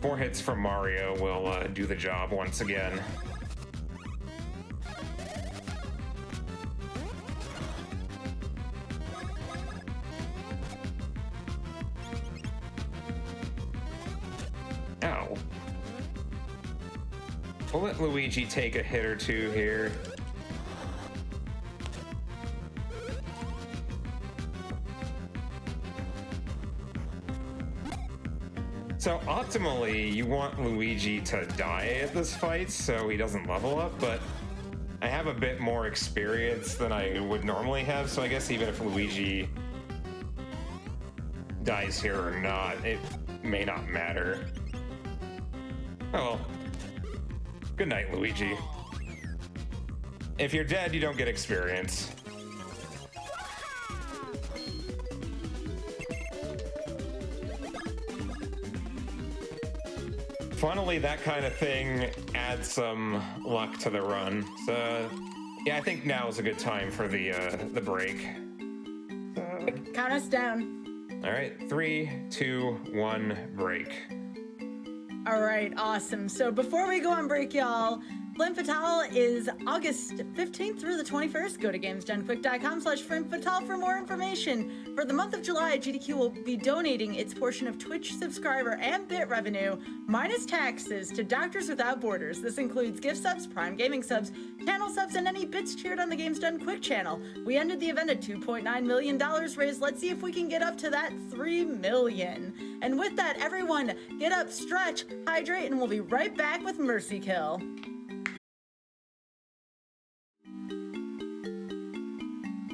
4 hits from Mario will do the job once again. Ow. We'll let Luigi take a hit or two here. So optimally, you want Luigi to die at this fight so he doesn't level up, but I have a bit more experience than I would normally have, so I guess even if Luigi dies here or not, it may not matter. Oh well. Good night, Luigi. If you're dead, you don't get experience. Funnily, that kind of thing adds some luck to the run. So, yeah, I think now is a good time for the break. Count us down. All right, 3, 2, 1, break. All right, awesome. So before we go on break, y'all, Flame Fatale is August 15th through the 21st. Go to gamesdonequick.com/Flame Fatale for more information. For the month of July, GDQ will be donating its portion of Twitch subscriber and bit revenue, minus taxes, to Doctors Without Borders. This includes gift subs, Prime Gaming subs, channel subs, and any bits cheered on the Games Done Quick channel. We ended the event at $2.9 million raised. Let's see if we can get up to that $3 million. And with that, everyone, get up, stretch, hydrate, and we'll be right back with Mercy Kill.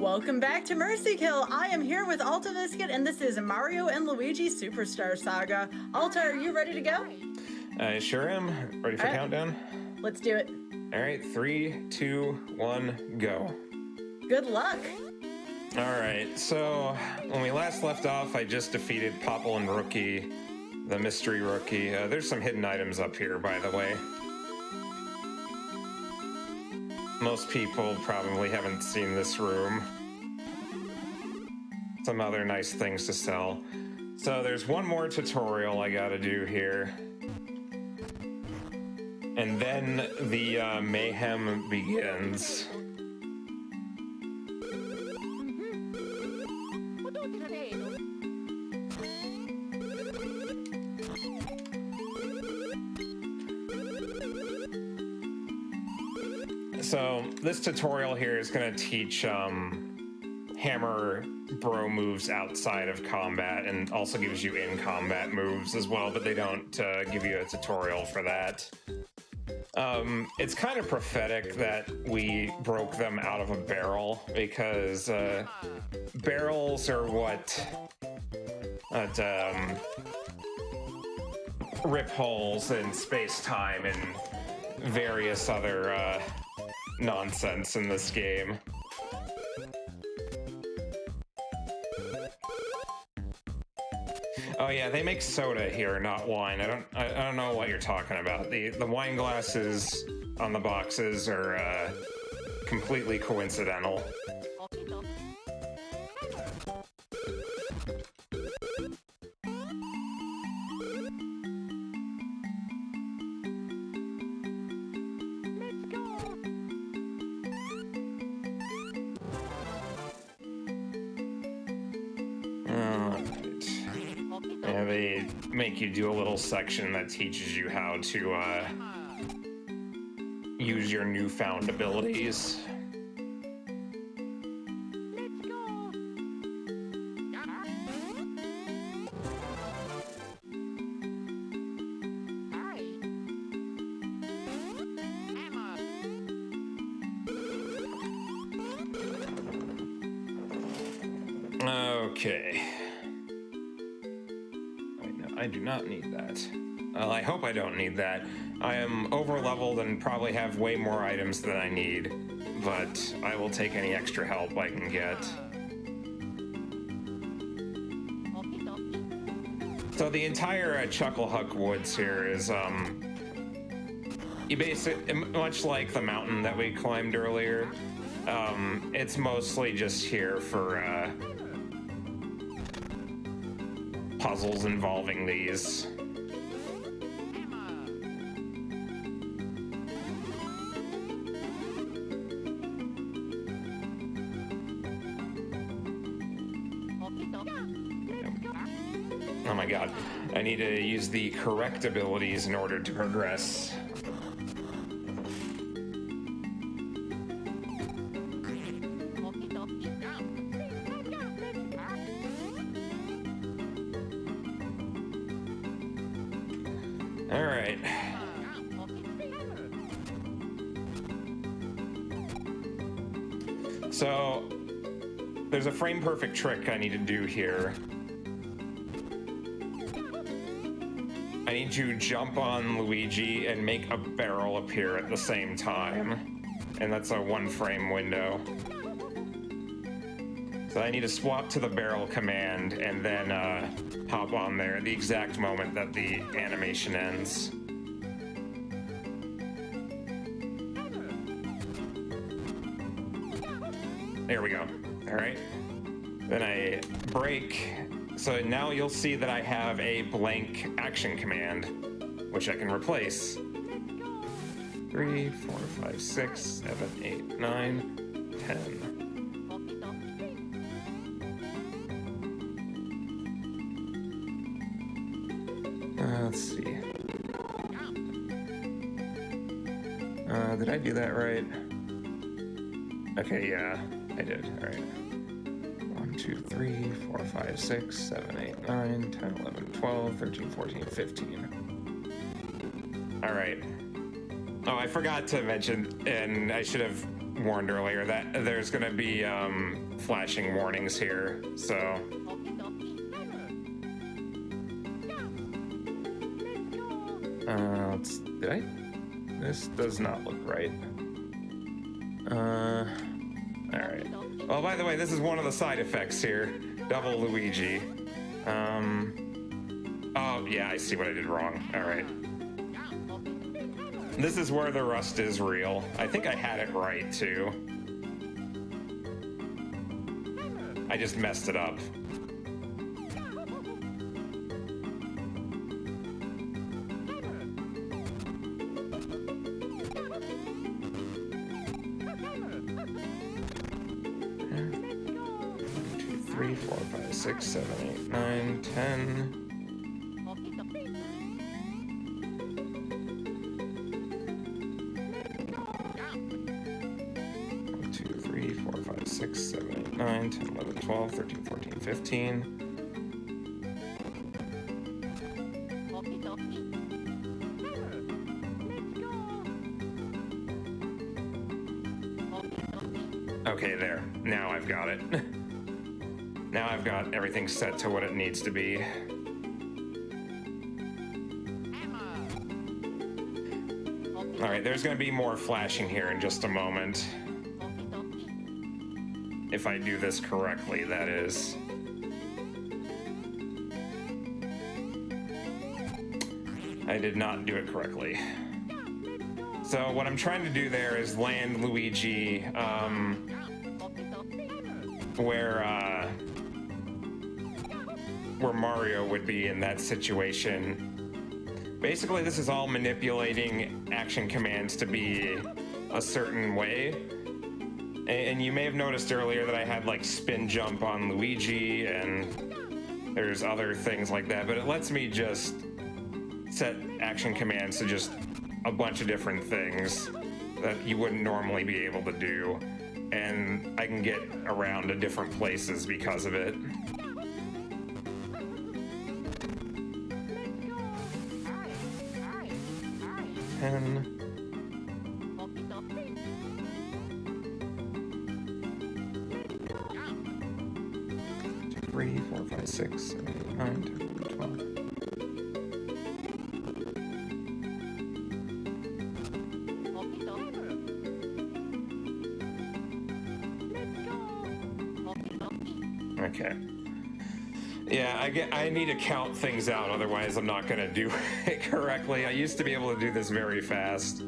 Welcome back to Mercy Kill. I am here with Alta Biscuit, and this is Mario and Luigi Superstar Saga. Alta, are you ready to go? I sure am. Ready for countdown? Let's do it. All right, 3, 2, 1, go. Good luck. All right, so when we last left off, I just defeated Popple and Rookie, the mystery rookie. There's some hidden items up here, by the way. Most people probably haven't seen this room. Some other nice things to sell. So there's one more tutorial I gotta do here. And then the mayhem begins. So this tutorial here is going to teach hammer bro moves outside of combat, and also gives you in combat moves as well, but they don't give you a tutorial for that. It's kind of prophetic that we broke them out of a barrel, because barrels are what rip holes in space-time and various other nonsense in this game. Oh yeah, they make soda here, not wine. I don't know what you're talking about. The wine glasses on the boxes are completely coincidental. They make you do a little section that teaches you how to use your newfound abilities. Okay. I do not need that. Well, I hope I don't need that. I am over-leveled and probably have way more items than I need, but I will take any extra help I can get. So the entire Chucklehuck Woods here is, you basically, much like the mountain that we climbed earlier, it's mostly just here for, puzzles involving these. Oh my god, I need to use the correct abilities in order to progress. All right. So there's a frame perfect trick I need to do here. I need to jump on Luigi and make a barrel appear at the same time. And that's a 1 frame window. So I need to swap to the barrel command and then hop on there at the exact moment that the animation ends. There we go. All right. Then I break. So now you'll see that I have a blank action command, which I can replace. 3, 4, 5, 6, 7, 8, 9, 10. Let's see. Did I do that right? Okay, yeah, I did. All right. 1, 2, 3, 4, 5, 6, 7, 8, 9, 10, 11, 12, 13, 14, 15. All right. Oh, I forgot to mention, and I should have warned earlier, that there's going to be flashing warnings here, so... did I? This does not look right. Alright. Well, by the way, this is one of the side effects here. Double Luigi. Oh, yeah, I see what I did wrong. Alright. This is where the rust is real. I think I had it right, too. I just messed it up. Three, 4, 5, 6, 7, 8, 9, 10. 1, 2, 3, 4, 5, 6, 7, 8, 9, 10, 11, 12, 13, 14, 15. Okay, there. Now I've got it. Now I've got everything set to what it needs to be. All right, there's going to be more flashing here in just a moment. If I do this correctly, that is. I did not do it correctly. So what I'm trying to do there is land Luigi where Mario would be in that situation. Basically, this is all manipulating action commands to be a certain way. And you may have noticed earlier that I had like spin jump on Luigi, and there's other things like that, but it lets me just set action commands to just a bunch of different things that you wouldn't normally be able to do. And I can get around to different places because of it. And 3, 4, 5, 6, 7, 8, 9, 10, 12. Okay. Yeah, I need to count things out, otherwise I'm not gonna do it correctly. I used to be able to do this very fast.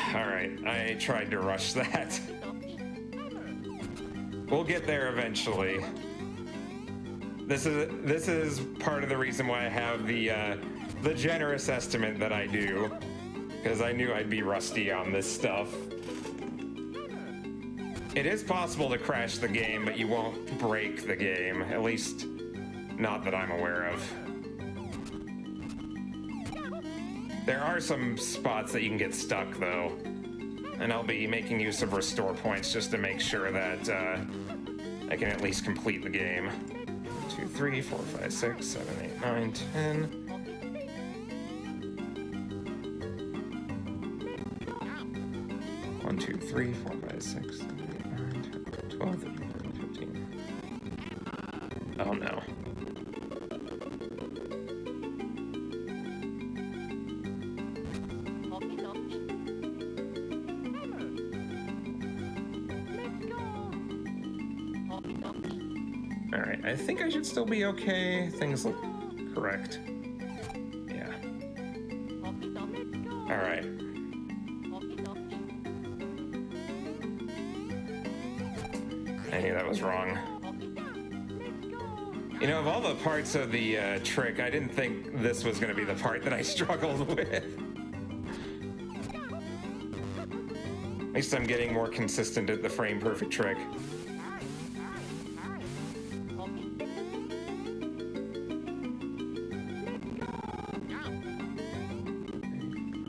All right, I tried to rush that. We'll get there eventually. This is part of the reason why I have the generous estimate that I do, because I knew I'd be rusty on this stuff. It is possible to crash the game, but you won't break the game, at least not that I'm aware of. There are some spots that you can get stuck, though, and I'll be making use of restore points just to make sure that I can at least complete the game. 2, 3, 4, 5, 6, 7, 8, 9, 10. 1, 2, 3, 4, 5, 6, 7, 8, 9, 10, 12, 13, 14, 15. Oh no. Alright, I think I should still be okay. Things look correct. Yeah. Alright. I knew that was wrong. You know, of all the parts of the trick, I didn't think this was going to be the part that I struggled with. At least I'm getting more consistent at the frame perfect trick.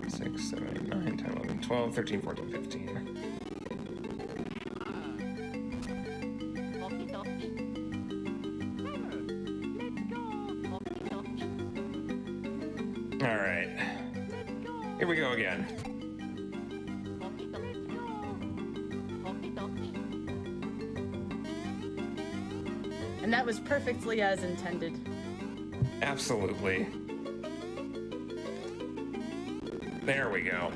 6, 7, 8, 9, 10, 11, 12, 13, 14, 15. All right. Here we go again. And that was perfectly as intended. Absolutely. There we go.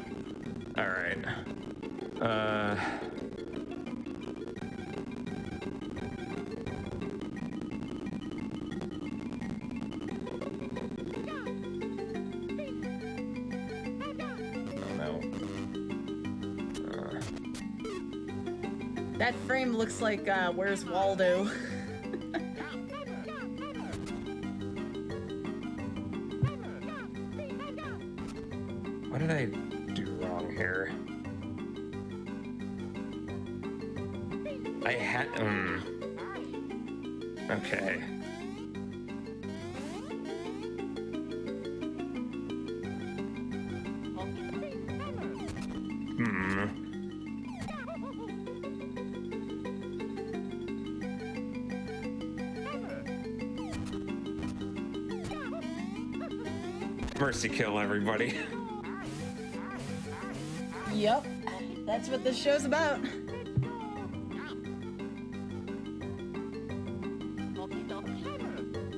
All right. That frame looks like Where's Waldo? What did I do wrong here? I had... Okay. Mercy kill, everybody. Yep, that's what this show's about.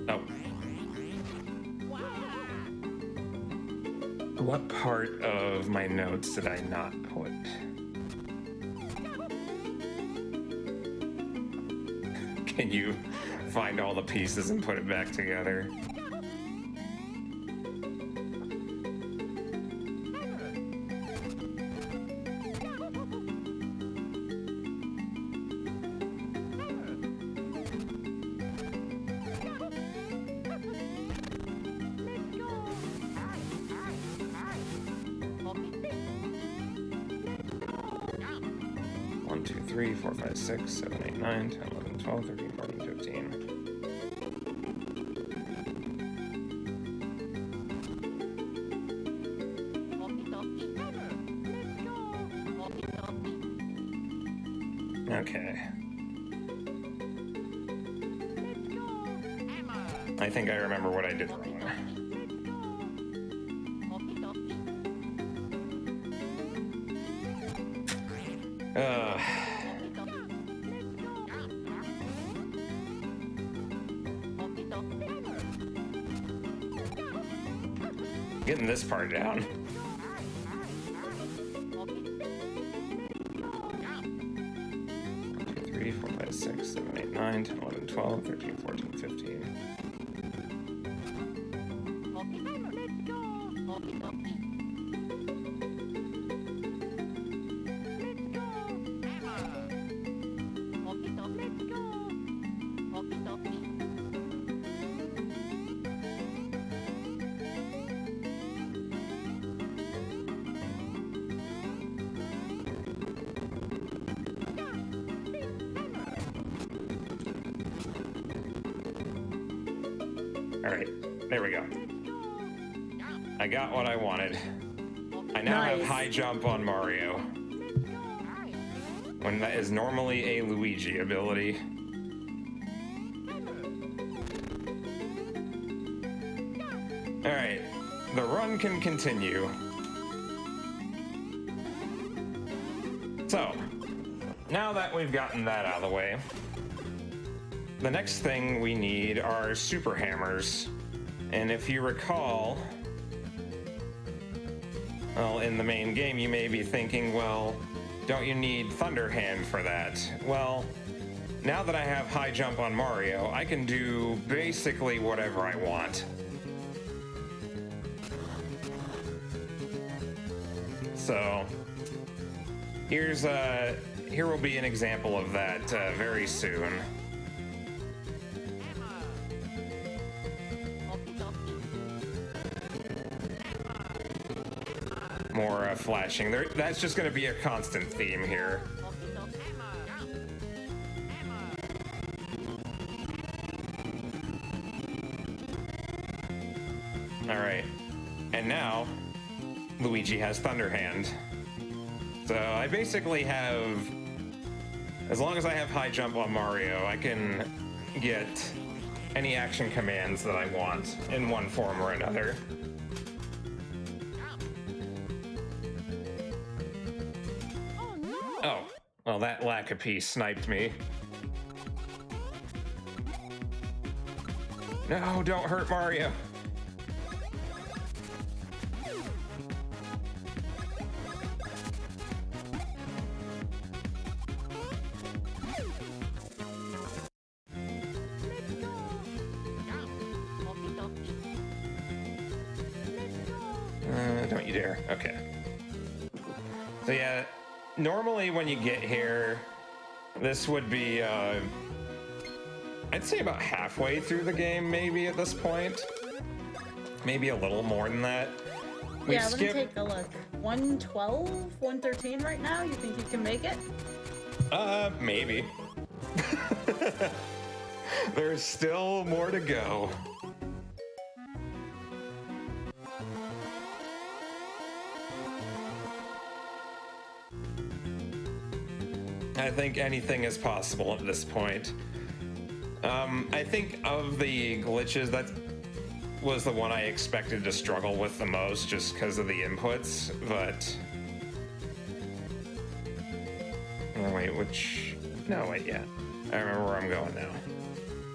Oh. What part of my notes did I not put? Can you find all the pieces and put it back together? One, 2, 3, 4, 5, 6, 7, 8, 9, 10, 11, 12, 13, 14, 15. Okay. I think I remember what I did wrong. Getting this part down. 1, 2, 3, 4, 5, 6, 7, 8, 9, 10, 11, 12, 13, 14, 15. There we go. I got what I wanted. I now have high jump on Mario, when that is normally a Luigi ability. Alright, the run can continue. So, now that we've gotten that out of the way, the next thing we need are super hammers. And if you recall, well, in the main game, you may be thinking, well, don't you need Thunder Hand for that? Well, now that I have high jump on Mario, I can do basically whatever I want. So, here will be an example of that very soon. More flashing. That's just going to be a constant theme here. Alright. And now, Luigi has Thunder Hand. So I basically have... As long as I have high jump on Mario, I can get any action commands that I want in one form or another. Oh, well, that lack of peace sniped me. No, don't hurt Mario. Don't you dare. Okay. So yeah, normally when you get here, this would be, I'd say about halfway through the game, maybe at this point. Maybe a little more than that. Let me take a look. 112, 113 right now? You think you can make it? Maybe. There's still more to go. I think anything is possible at this point. I think of the glitches, that was the one I expected to struggle with the most just because of the inputs, but... Oh, wait, No, wait, yeah. I remember where I'm going now.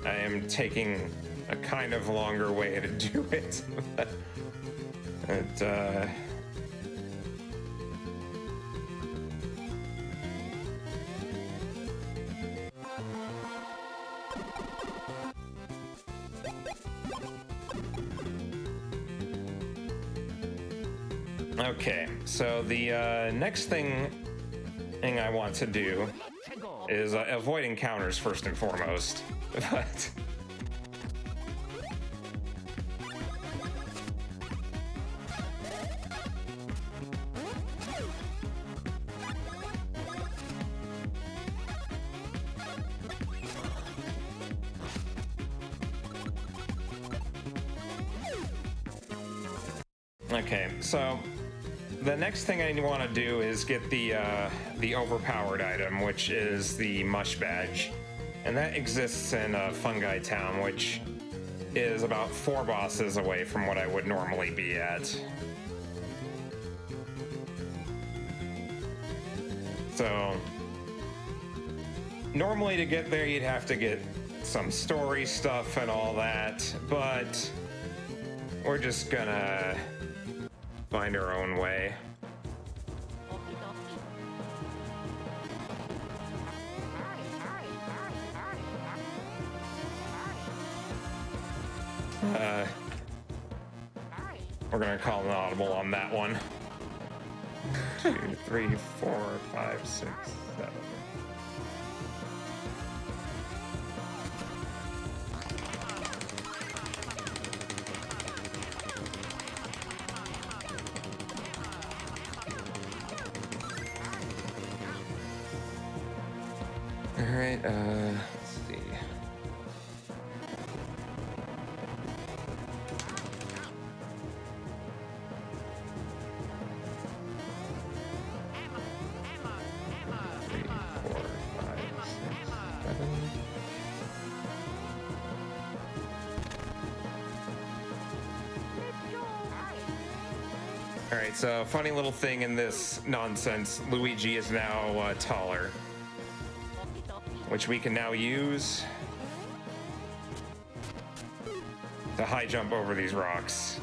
I am taking a kind of longer way to do it. Okay, so the next thing I want to do is avoid encounters first and foremost, but... Okay, so the next thing I want to do is get the overpowered item, which is the Mush Badge, and that exists in Fungi Town, which is about 4 bosses away from what I would normally be at. So normally to get there you'd have to get some story stuff and all that, but we're just gonna find our own way. We're gonna call an audible on that one. 2, 3, 4, 5, 6, 7. Alright, let's see. All right, so funny little thing in this nonsense, Luigi is now taller, which we can now use to high jump over these rocks.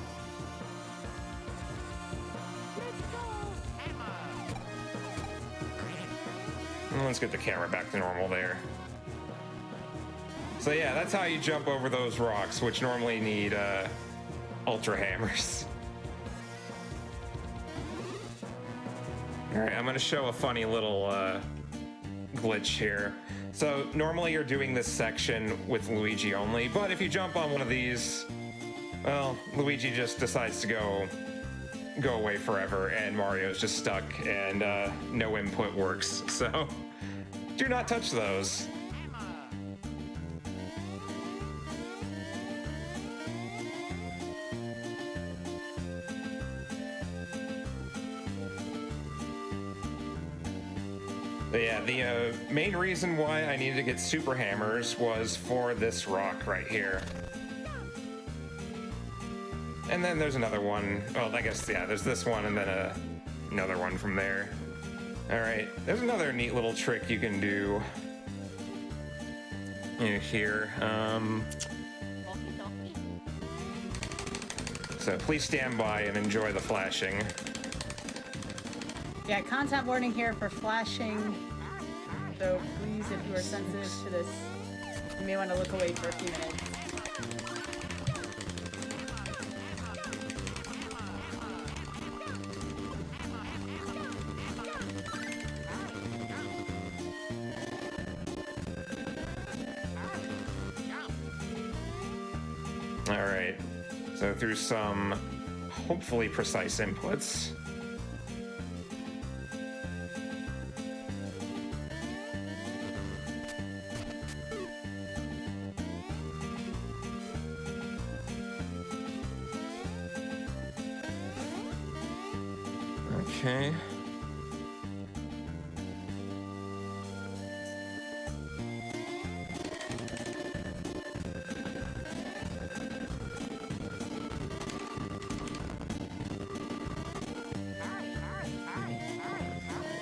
And let's get the camera back to normal there. So yeah, that's how you jump over those rocks, which normally need ultra hammers. All right, I'm gonna show a funny little glitch here. So normally you're doing this section with Luigi only, but if you jump on one of these, well, Luigi just decides to go away forever, and Mario's just stuck, and no input works. So do not touch those. But yeah, the main reason why I needed to get super hammers was for this rock right here. And then there's another one. Well, I guess, yeah, there's this one and then another one from there. All right, there's another neat little trick you can do in here. So please stand by and enjoy the flashing. Yeah, content warning here for flashing. So please, if you are sensitive to this, you may want to look away for a few minutes. All right, so through some hopefully precise inputs. Okay.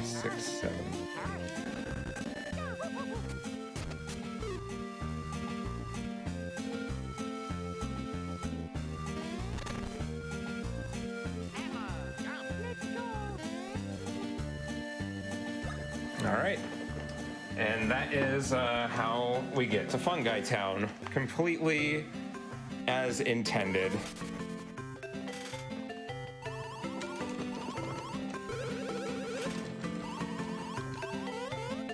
Six, seven. All right, and that is how we get to Fungi Town, completely as intended.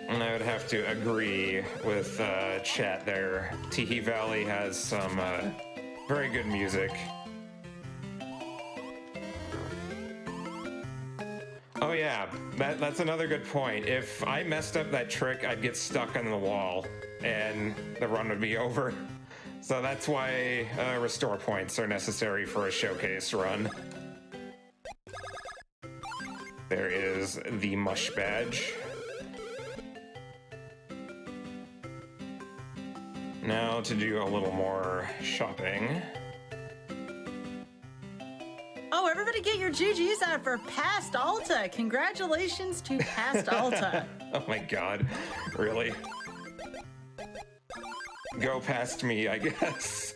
And I would have to agree with chat there. Teehee Valley has some very good music. Oh yeah, that's another good point. If I messed up that trick, I'd get stuck on the wall and the run would be over. So that's why restore points are necessary for a showcase run. There is the mush badge. Now to do a little more shopping. Oh, everybody get your GGs out for Past Alta. Congratulations to Past Alta. Oh my god, really? Go past me, I guess.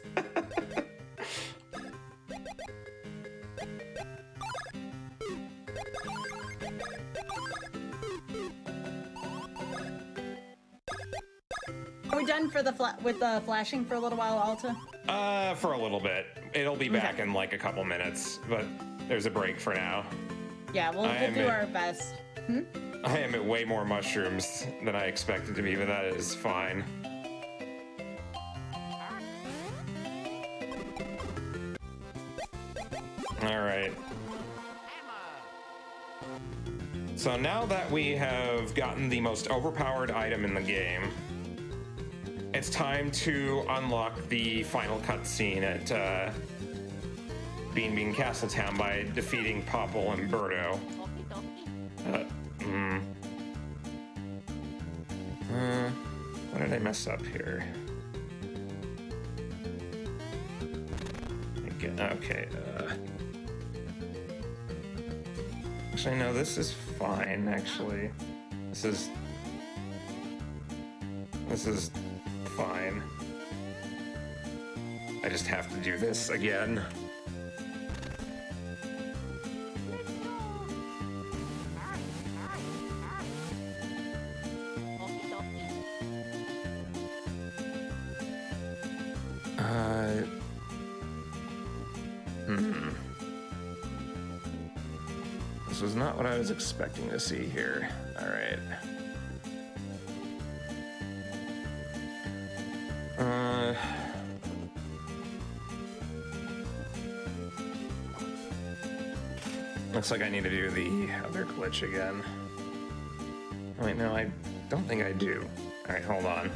Are we done for the with the flashing for a little while, Alta? For a little bit. It'll be back in like a couple minutes, but there's a break for now. Yeah, we'll do our best. I am at way more mushrooms than I expected to be, but that is fine. All right. So now that we have gotten the most overpowered item in the game, it's time to unlock the final cutscene at Bean Bean Castletown by defeating Popple and Birdo. What did I mess up here? Okay. Actually, no, this is fine, actually. This is fine. I just have to do this again. This was not what I was expecting to see here. All right. Looks like I need to do the other glitch again. Wait, no, I don't think I do. All right, hold on.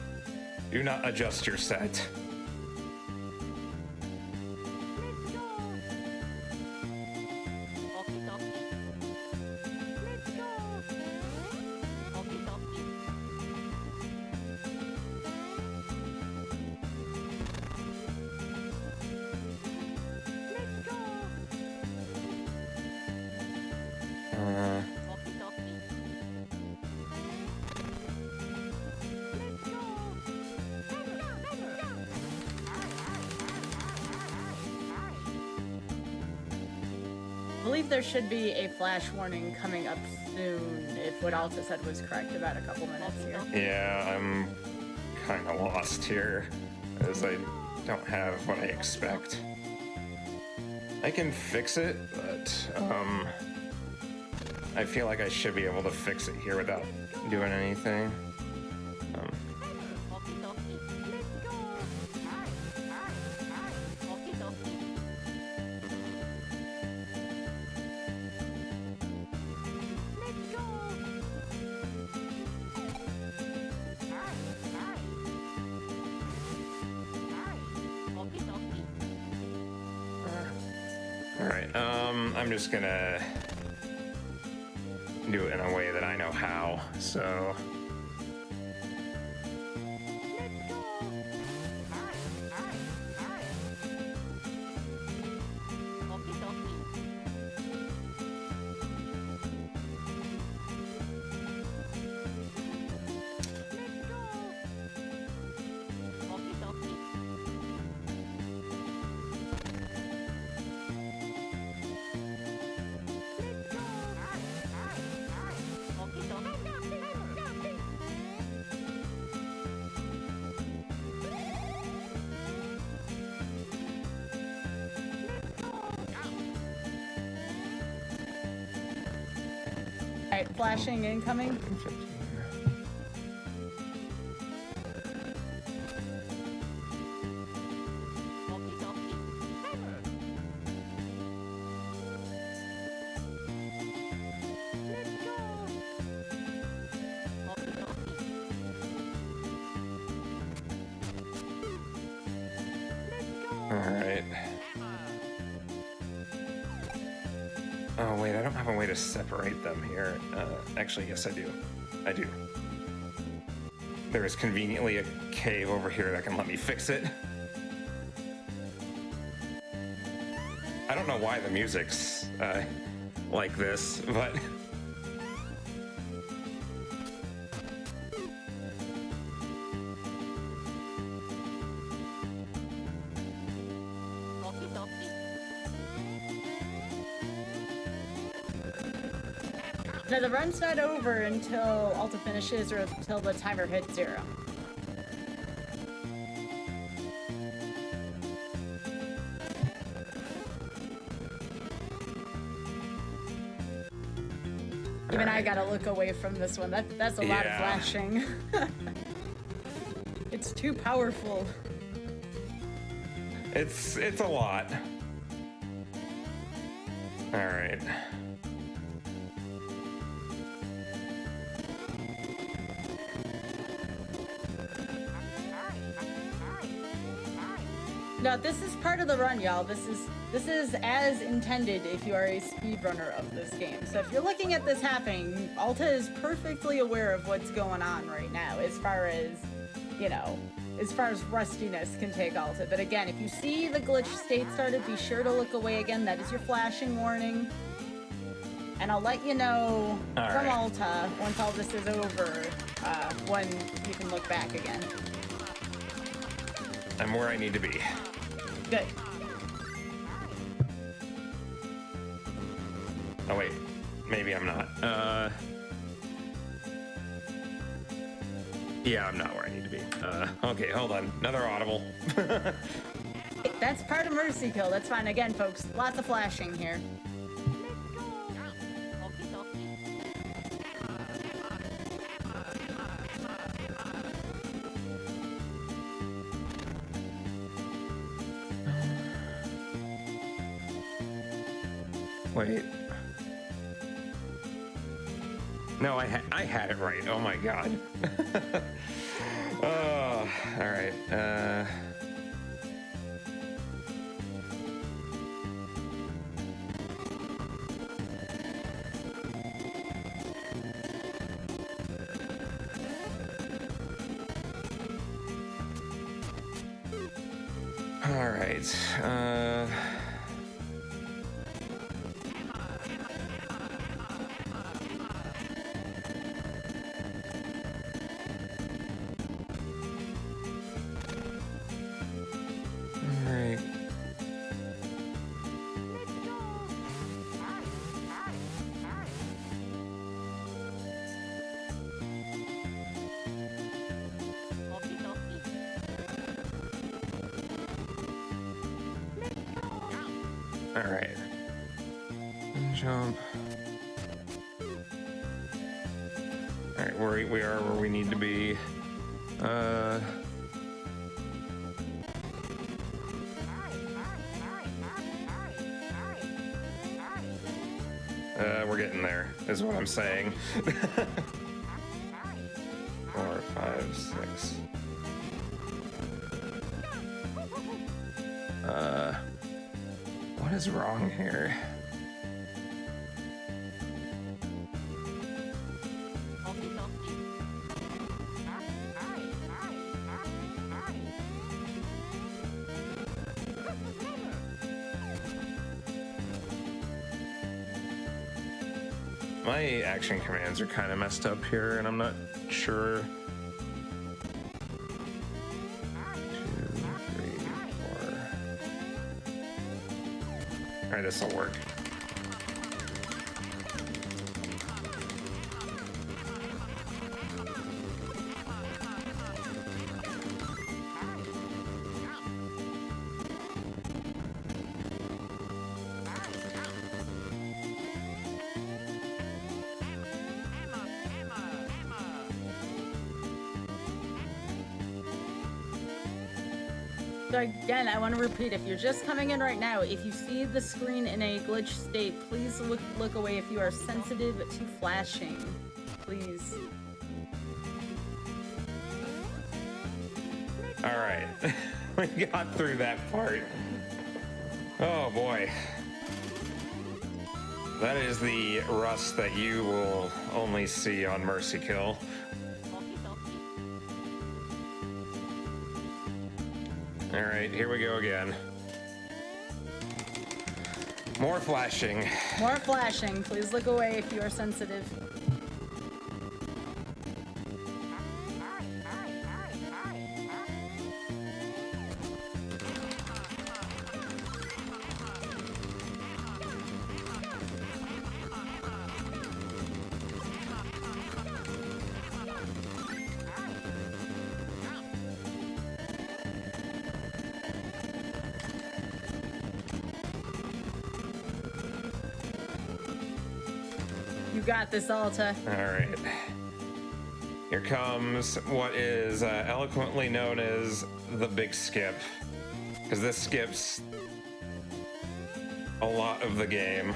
Do not adjust your set. I believe there should be a flash warning coming up soon, if what Alta said was correct, about a couple minutes here. Yeah, I'm kind of lost here, as I don't have what I expect. I can fix it, but I feel like I should be able to fix it here without doing anything. Alright, I'm just gonna do it in a way that I know how, so... Alright, flashing incoming. Alright. Oh wait, I don't have a way to separate them here. Actually, yes I do. I do. There is conveniently a cave over here that can let me fix it. I don't know why the music's like this, but... Now the run's not over until Alta finishes or until the timer hits 0. Even I gotta look away from this one. That's a lot of flashing. It's too powerful. It's a lot. All right. No, this is part of the run, y'all. This is as intended if you are a speedrunner of this game. So if you're looking at this happening, Alta is perfectly aware of what's going on right now as far as, you know, as far as rustiness can take Alta. But again, if you see the glitch state started, be sure to look away again. That is your flashing warning. And I'll let you know All from right. Alta once all this is over, when you can look back again. I'm where I need to be. Good. Oh wait, maybe I'm not. Yeah, I'm not where I need to be. Okay, hold on. Another audible. That's part of Mercy Kill. That's fine. Again, folks, lots of flashing here. Wait. No, I had it right. Oh my god. Oh, all right. All right. Alright. Alright. Jump. Alright, we are where we need to be. We're getting there, is what I'm saying. 4, 5, 6. What is wrong here? My action commands are kind of messed up here, and I'm not sure. 2, 3, 4. All right, this will work. So again, I want to repeat, if you're just coming in right now, if you see the screen in a glitch state, please look away if you are sensitive to flashing. Please. All right, we got through that part. Oh boy. That is the rust that you will only see on Mercy Kill. All right, here we go again. More flashing. More flashing. Please look away if you are sensitive. You got this, Alta. All right. Here comes what is eloquently known as the big skip. Because this skips a lot of the game.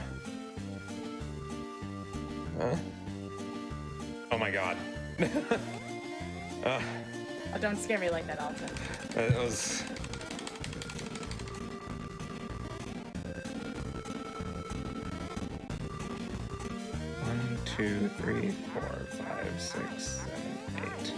Huh? Oh my god. Oh, don't scare me like that, Alta. It was... One, 2, 3, 4, 5, 6, 7, 8.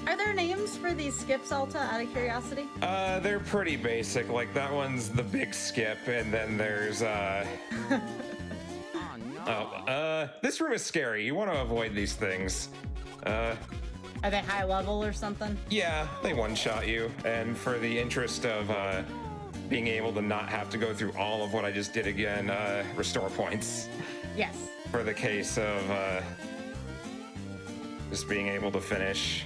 Are there names for these skips, Alta, out of curiosity? They're pretty basic. Like that one's the big skip, and then there's this room is scary. You want to avoid these things. Are they high level or something? Yeah, they one-shot you, and for the interest of being able to not have to go through all of what I just did again, restore points. Yes. For the case of just being able to finish.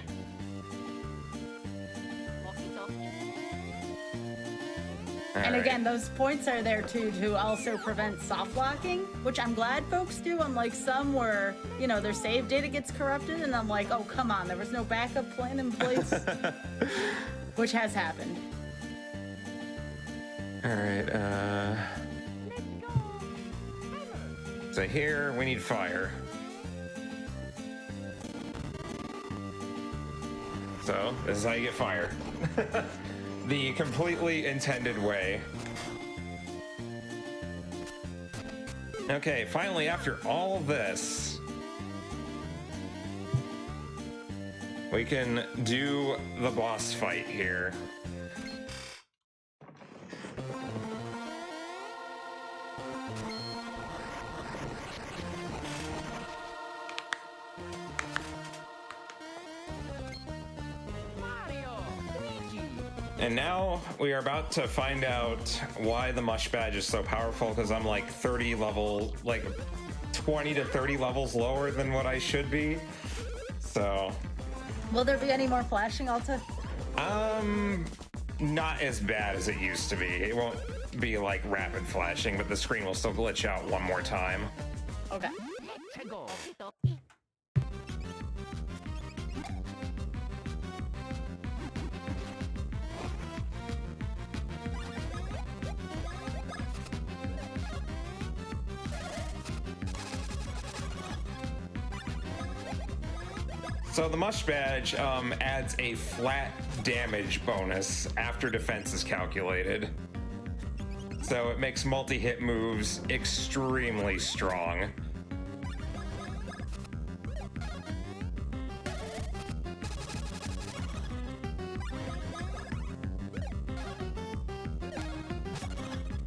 And again, those points are there too to also prevent soft locking, which I'm glad folks do, unlike some where, you know, their save data gets corrupted and I'm like, oh, come on, there was no backup plan in place, which has happened. All right, so here we need fire. So this is how you get fire. The completely intended way. Okay, finally, after all this, we can do the boss fight here. And now we are about to find out why the mush badge is so powerful, because I'm like 30 level, like 20 to 30 levels lower than what I should be. So. Will there be any more flashing, Alta? Not as bad as it used to be. It won't be like rapid flashing, but the screen will still glitch out one more time. Okay. So the mush badge adds a flat damage bonus after defense is calculated. So it makes multi-hit moves extremely strong.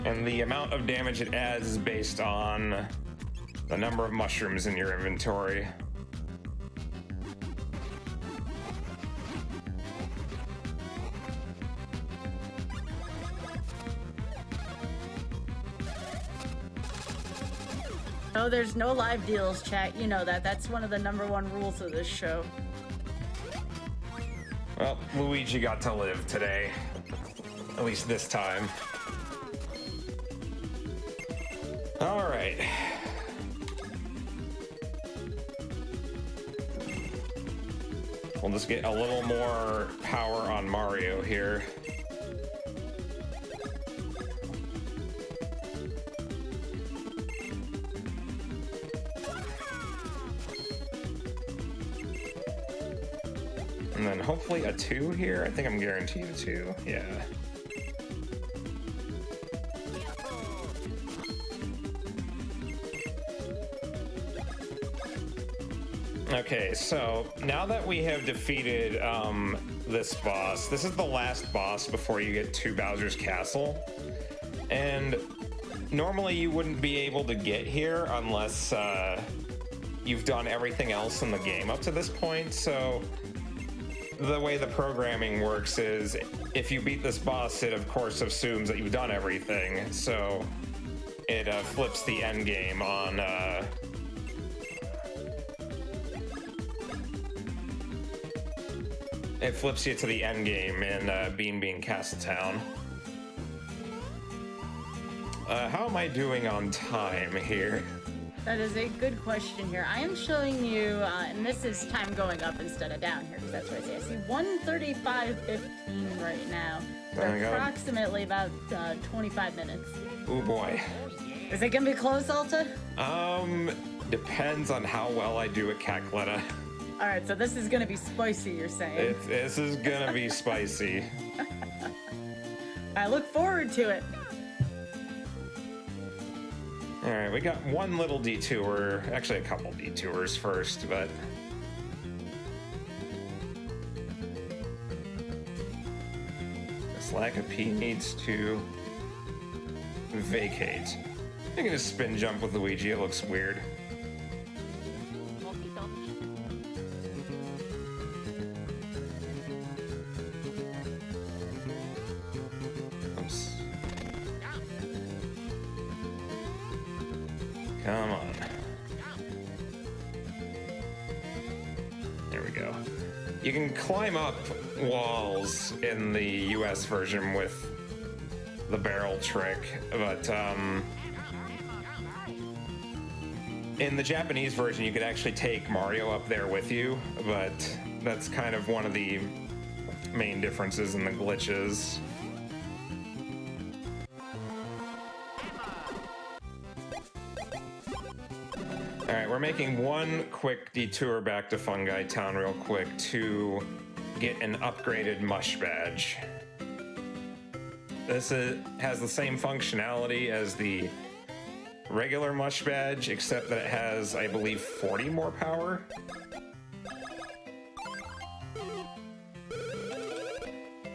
And the amount of damage it adds is based on the number of mushrooms in your inventory. No, there's no live deals, chat. You know that. That's one of the #1 rules of this show. Well, Luigi got to live today. At least this time. All right. We'll just get a little more power on Mario here. And then hopefully a 2 here. I think I'm guaranteed a 2. Yeah. Okay, so now that we have defeated this boss, this is the last boss before you get to Bowser's Castle. And normally you wouldn't be able to get here unless you've done everything else in the game up to this point. So the way the programming works is if you beat this boss, it of course assumes that you've done everything. So it flips the end game on it flips you to the end game in Bean Bean Castletown. How am I doing on time here? That is a good question here. I am showing you, and this is time going up instead of down here, because that's what I say. I see 1:35:15 right now. So approximately about 25 minutes. Oh boy. Is it gonna be close, Alta? Depends on how well I do at Cacletta. All right, so this is gonna be spicy, you're saying? This is gonna be spicy. I look forward to it. All right, we got one little detour, actually a couple detours first, but lack of P needs to vacate. I can just spin jump with Luigi, it looks weird. Oops. Come on. There we go. You can climb up walls in the US version with the barrel trick, but in the Japanese version you could actually take Mario up there with you, but that's kind of one of the main differences in the glitches. Alright, we're making one quick detour back to Fungi Town real quick to get an upgraded mush badge. This has the same functionality as the regular mush badge, except that it has, I believe, 40 more power.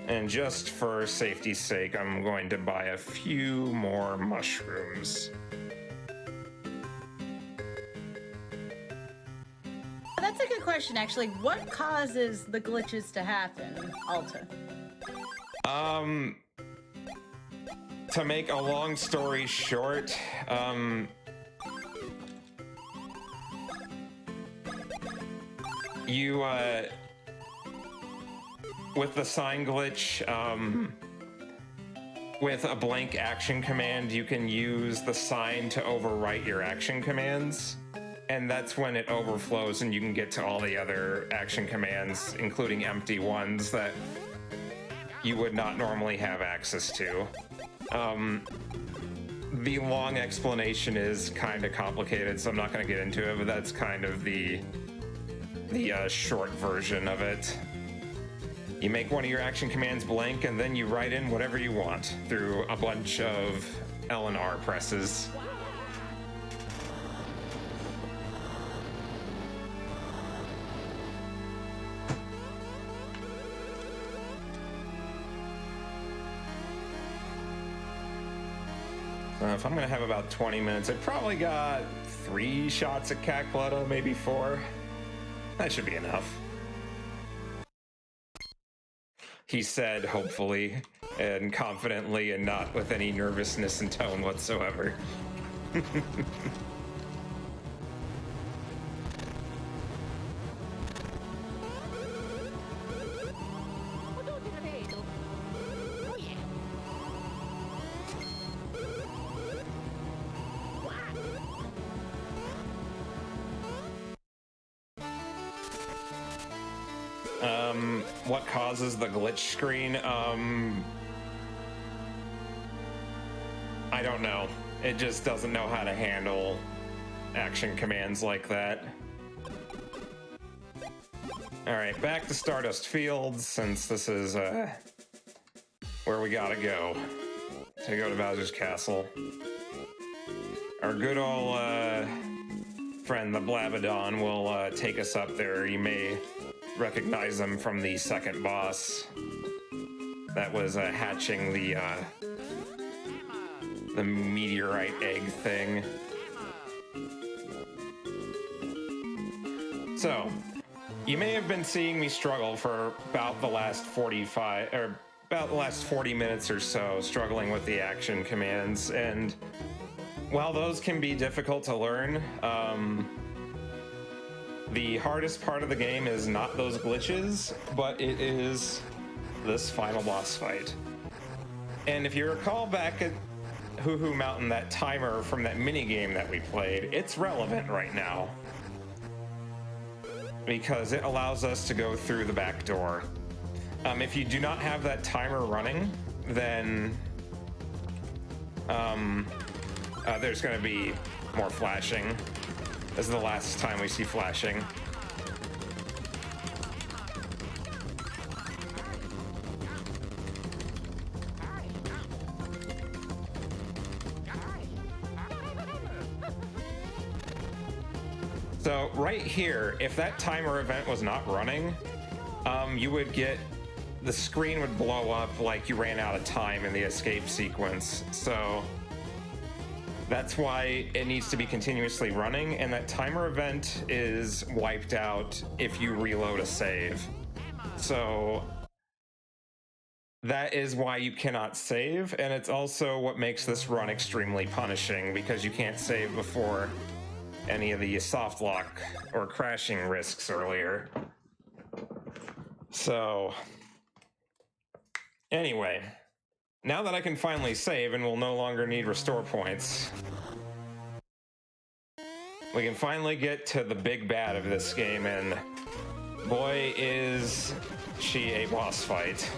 And just for safety's sake, I'm going to buy a few more mushrooms. That's a good question, actually. What causes the glitches to happen, Alta? To make a long story short, you, with the sign glitch, with a blank action command, you can use the sign to overwrite your action commands. And that's when it overflows and you can get to all the other action commands, including empty ones that you would not normally have access to. The long explanation is kind of complicated, so I'm not going to get into it, but that's kind of the short version of it. You make one of your action commands blank, and then you write in whatever you want through a bunch of L and R presses. If I'm gonna have about 20 minutes, I probably got 3 shots at Cackletta, maybe 4. That should be enough. He said, hopefully, and confidently, and not with any nervousness in tone whatsoever. What causes the glitch screen? I don't know. It just doesn't know how to handle action commands like that. Alright, back to Stardust Fields, since this is where we gotta go. So we go to Bowser's Castle. Our good old friend, the Blabadon, will take us up there. You may recognize them from the second boss that was hatching the meteorite egg thing. So, you may have been seeing me struggle for about the last 40 minutes or so, struggling with the action commands, and while those can be difficult to learn, the hardest part of the game is not those glitches, but it is this final boss fight. And if you recall back at Hoo Hoo Mountain, that timer from that mini game that we played, it's relevant right now, because it allows us to go through the back door. If you do not have that timer running, then there's going to be more flashing. This is the last time we see flashing. So right here, if that timer event was not running, you would get the screen would blow up like you ran out of time in the escape sequence. So that's why it needs to be continuously running, and that timer event is wiped out if you reload a save. So that is why you cannot save, and it's also what makes this run extremely punishing, because you can't save before any of the soft lock or crashing risks earlier. So anyway, now that I can finally save and will no longer need restore points, we can finally get to the big bad of this game, and boy is she a boss fight.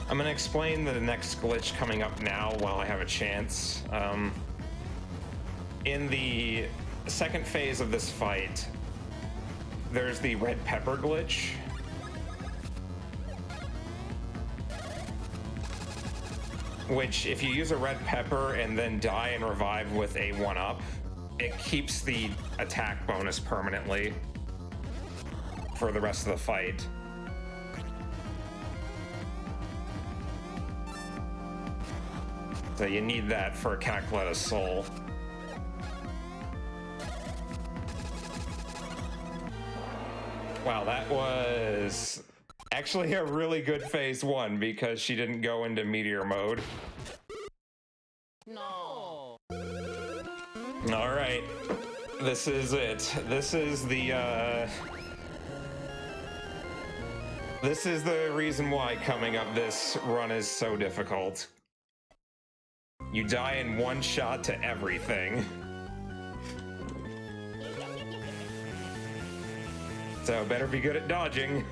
I'm going to explain the next glitch coming up now while I have a chance. In the second phase of this fight, there's the red pepper glitch. Which, if you use a red pepper and then die and revive with a 1-up, it keeps the attack bonus permanently for the rest of the fight. So you need that for Cackleta's soul. Wow, that was actually a really good phase 1 because she didn't go into meteor mode. No. All right, this is it. This is the reason why coming up this run is so difficult. You die in one shot to everything. So better be good at dodging.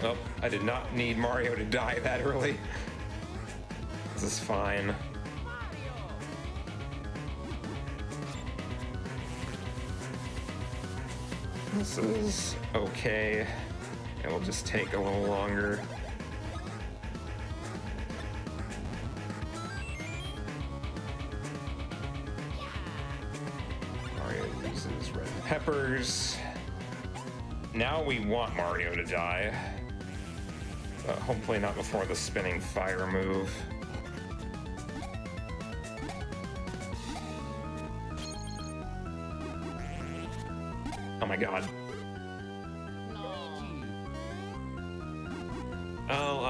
Oh, I did not need Mario to die that early. This is fine. This is okay. It will just take a little longer. Mario uses red peppers. Now we want Mario to die. But hopefully not before the spinning fire move. Oh my god. Oh,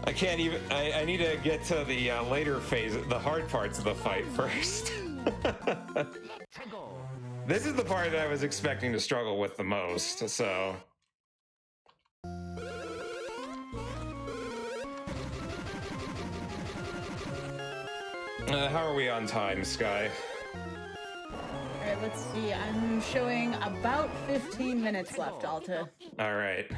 I can't even, I need to get to the later phase, the hard parts of the fight first. This is the part that I was expecting to struggle with the most, so. How are we on time, Sky? All right, let's see. I'm showing about 15 minutes left, Alta. All right.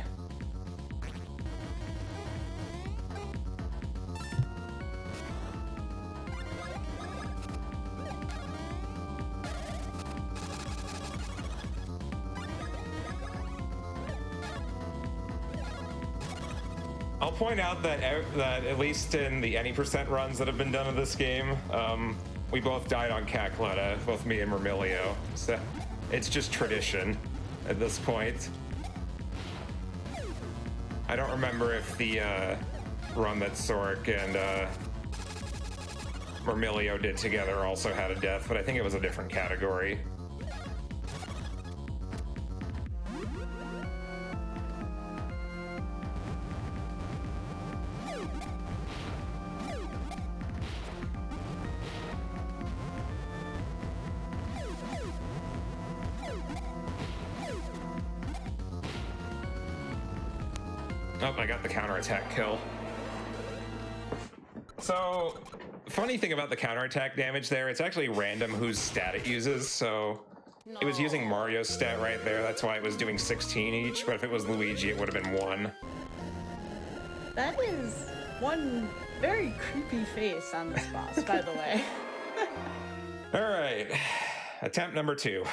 I'll point out that at least in the any percent runs that have been done of this game, we both died on Cackleta, both me and Mermilio. So it's just tradition at this point. I don't remember if the run that Soric and Mermilio did together also had a death, but I think it was a different category. Oh, I got the counterattack kill. So, funny thing about the counterattack damage there, it's actually random whose stat it uses, so it was using Mario's stat right there, that's why it was doing 16 each, but if it was Luigi, it would have been 1. That is one very creepy face on this boss, by the way. Alright, attempt number 2.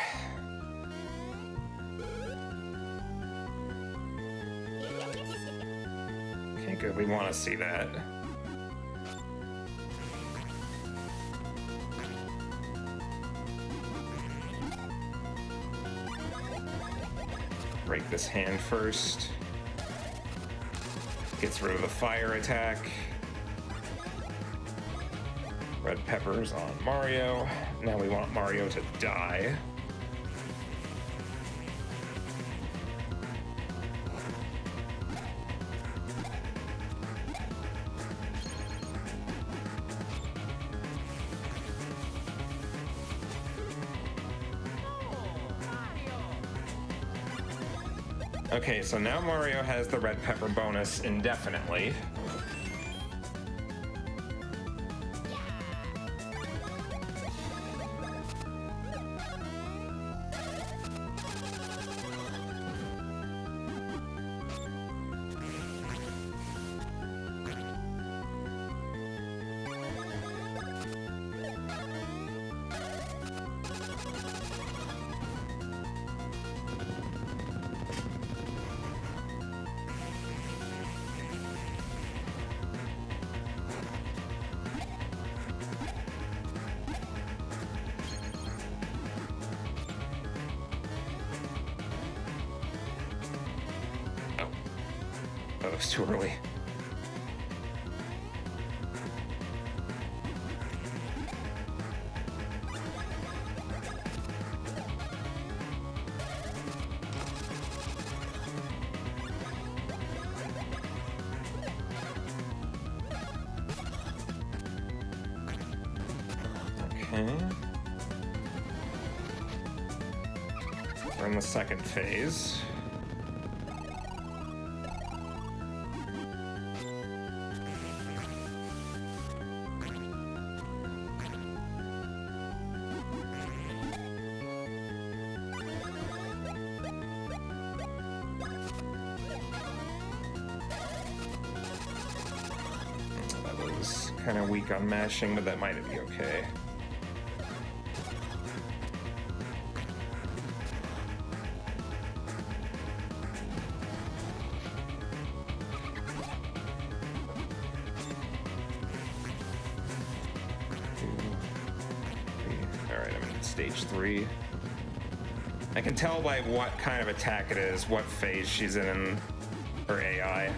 Okay, good, we want to see that. Break this hand first. Gets rid of the fire attack. Red peppers on Mario. Now we want Mario to die. Okay, so now Mario has the red pepper bonus indefinitely. That was too early. Okay. We're in the second phase. Kind of weak on mashing, but that might be okay. Alright, I'm in stage 3. I can tell by what kind of attack it is, what phase she's in her AI.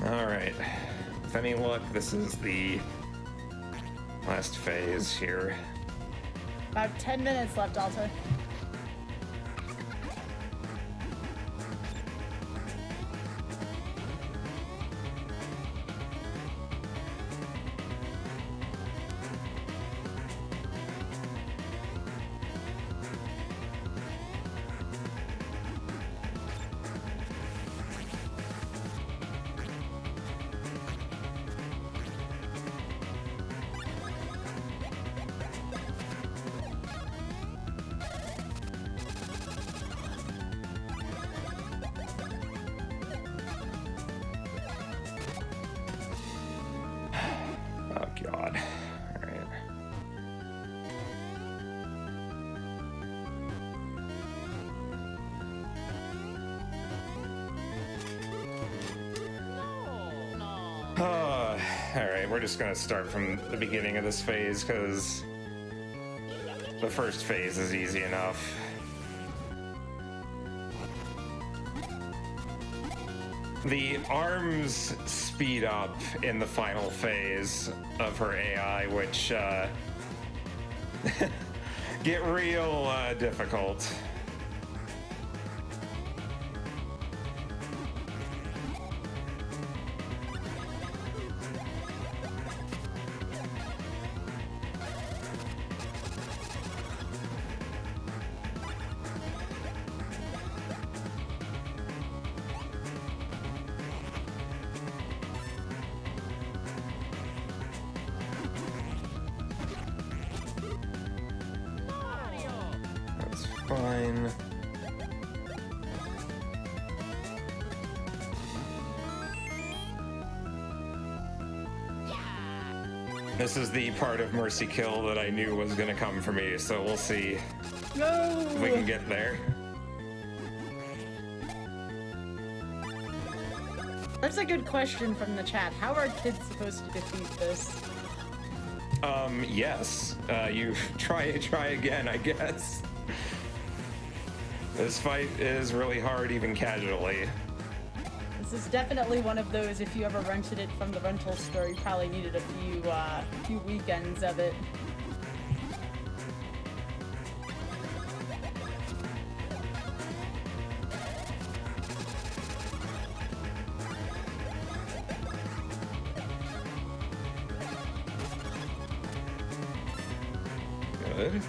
Alright, with any luck, this is the last phase here. About 10 minutes left, Alta. God. Alright. Alright, we're just gonna start from the beginning of this phase, because the first phase is easy enough. The arms speed up in the final phase of her AI, which get real difficult. Fine. This is the part of Mercy Kill that I knew was going to come for me, so we'll see if we can get there. That's a good question from the chat. How are kids supposed to defeat this? Yes. You try again, I guess. This fight is really hard, even casually. This is definitely one of those, if you ever rented it from the rental store, you probably needed a few weekends of it. Good.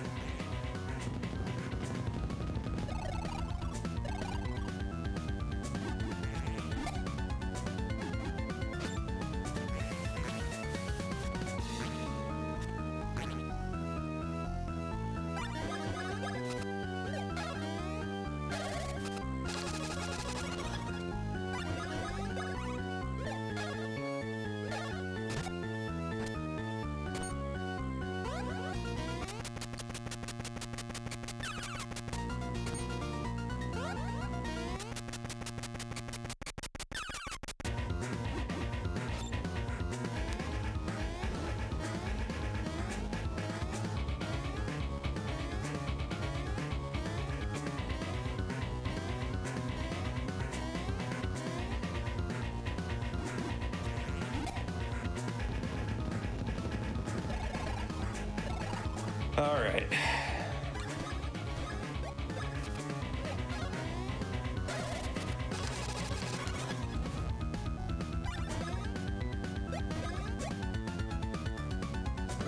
All right.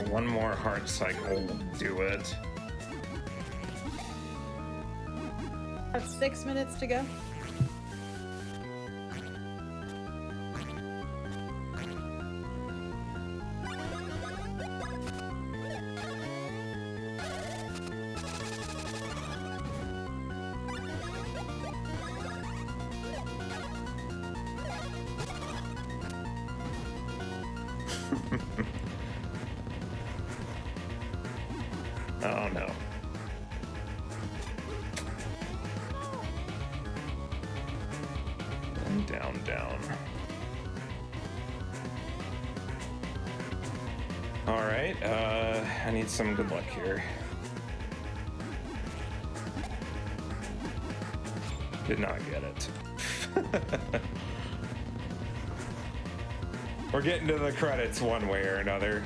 One more heart cycle will do it. Have 6 minutes to go. Oh no. And down, down. All right, I need some good luck here. Did not get it. We're getting to the credits one way or another.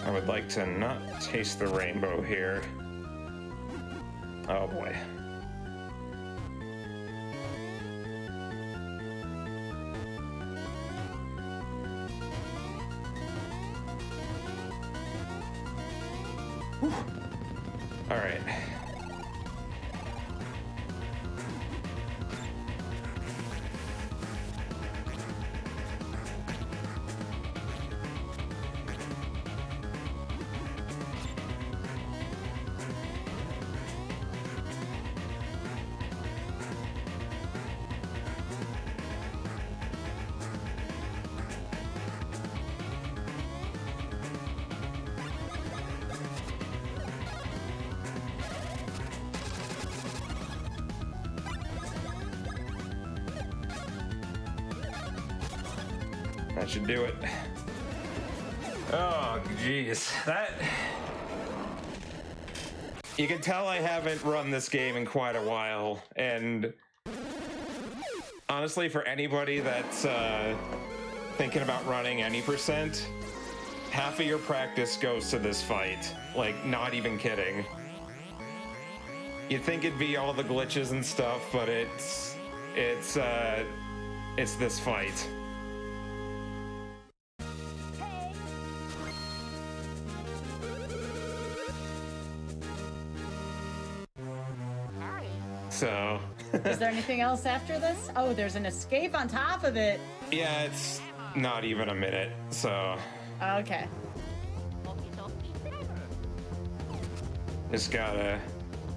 I would like to not taste the rainbow here. Oh boy. Whew. All right. That should do it. Oh, jeez. You can tell I haven't run this game in quite a while, and honestly, for anybody that's thinking about running any percent, half of your practice goes to this fight. Like, not even kidding. You'd think it'd be all the glitches and stuff, but it's this fight. So. Is there anything else after this? Oh, there's an escape on top of it. Yeah, it's not even a minute, so. Okay. Just gotta.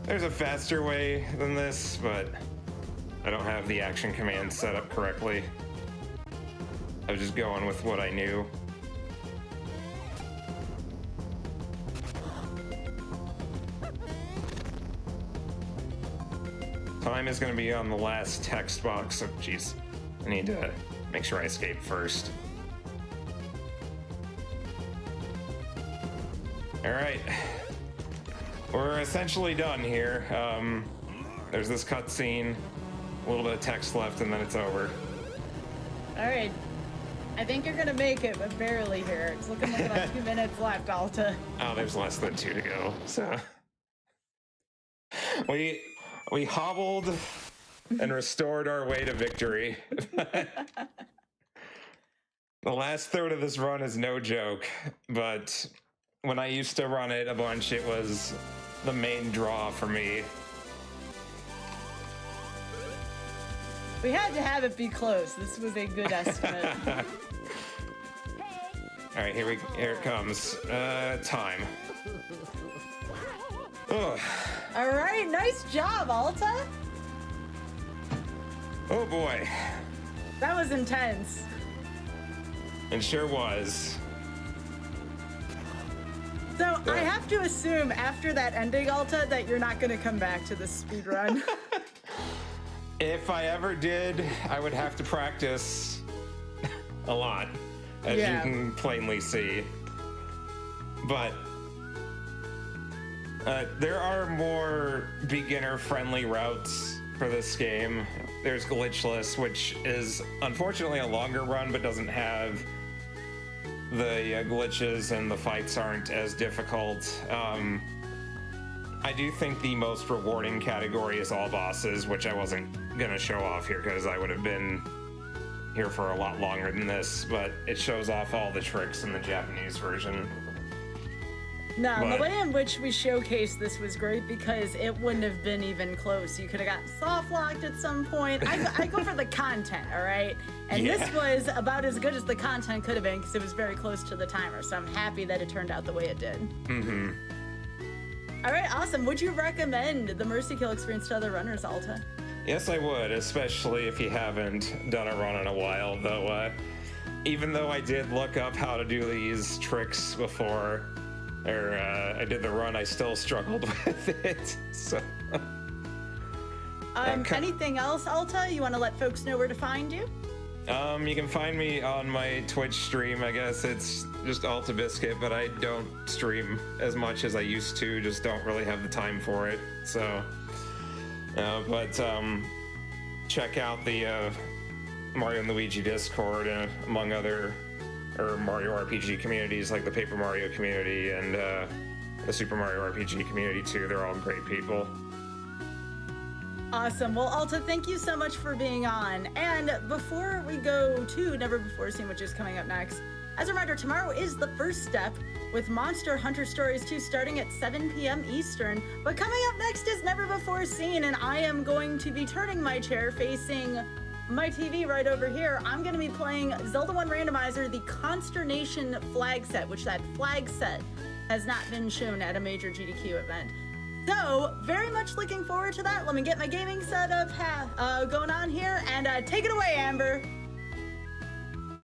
There's a faster way than this, but I don't have the action command set up correctly. I was just going with what I knew. Time is going to be on the last text box. Oh, jeez. I need to make sure I escape first. All right. We're essentially done here. There's this cutscene, a little bit of text left, and then it's over. All right. I think you're going to make it, but barely here. It's looking like about 2 minutes left, Alta. Oh, there's less than 2 to go, so. We hobbled and restored our way to victory. The last third of this run is no joke, but when I used to run it a bunch, it was the main draw for me. We had to have it be close. This was a good estimate. All right, here it comes. Time. Ugh. All right, nice job, Alta. Oh boy. That was intense. It sure was. So I have to assume after that ending, Alta, that you're not going to come back to the speedrun. If I ever did, I would have to practice a lot, as you can plainly see. But there are more beginner-friendly routes for this game. There's Glitchless, which is unfortunately a longer run, but doesn't have the glitches, and the fights aren't as difficult. I do think the most rewarding category is all bosses, which I wasn't gonna show off here because I would have been here for a lot longer than this, but it shows off all the tricks in the Japanese version. No, the way in which we showcased this was great because it wouldn't have been even close. You could have gotten soft locked at some point. I go for the content, all right? And this was about as good as the content could have been because it was very close to the timer. So I'm happy that it turned out the way it did. Mm-hmm. All right, awesome. Would you recommend the Mercy Kill experience to other runners, Alta? Yes, I would, especially if you haven't done a run in a while, though. Even though I did look up how to do these tricks before, or I did the run, I still struggled with it. So. Anything else, Alta? You want to let folks know where to find you? You can find me on my Twitch stream. I guess it's just Alta Biscuit, but I don't stream as much as I used to. Just don't really have the time for it. So, but check out the Mario and Luigi Discord, among other Mario RPG communities like the Paper Mario community and the Super Mario RPG community too. They're all great people. Awesome. Well, Alta, thank you so much for being on. And before we go to Never Before Seen, which is coming up next, as a reminder, tomorrow is the first step with Monster Hunter Stories 2 starting at 7 p.m. Eastern. But coming up next is Never Before Seen, and I am going to be turning my chair facing my TV right over here. I'm going to be playing Zelda 1 Randomizer, the Consternation flag set, which that flag set has not been shown at a major GDQ event. So, very much looking forward to that. Let me get my gaming setup going on here, and take it away, Amber.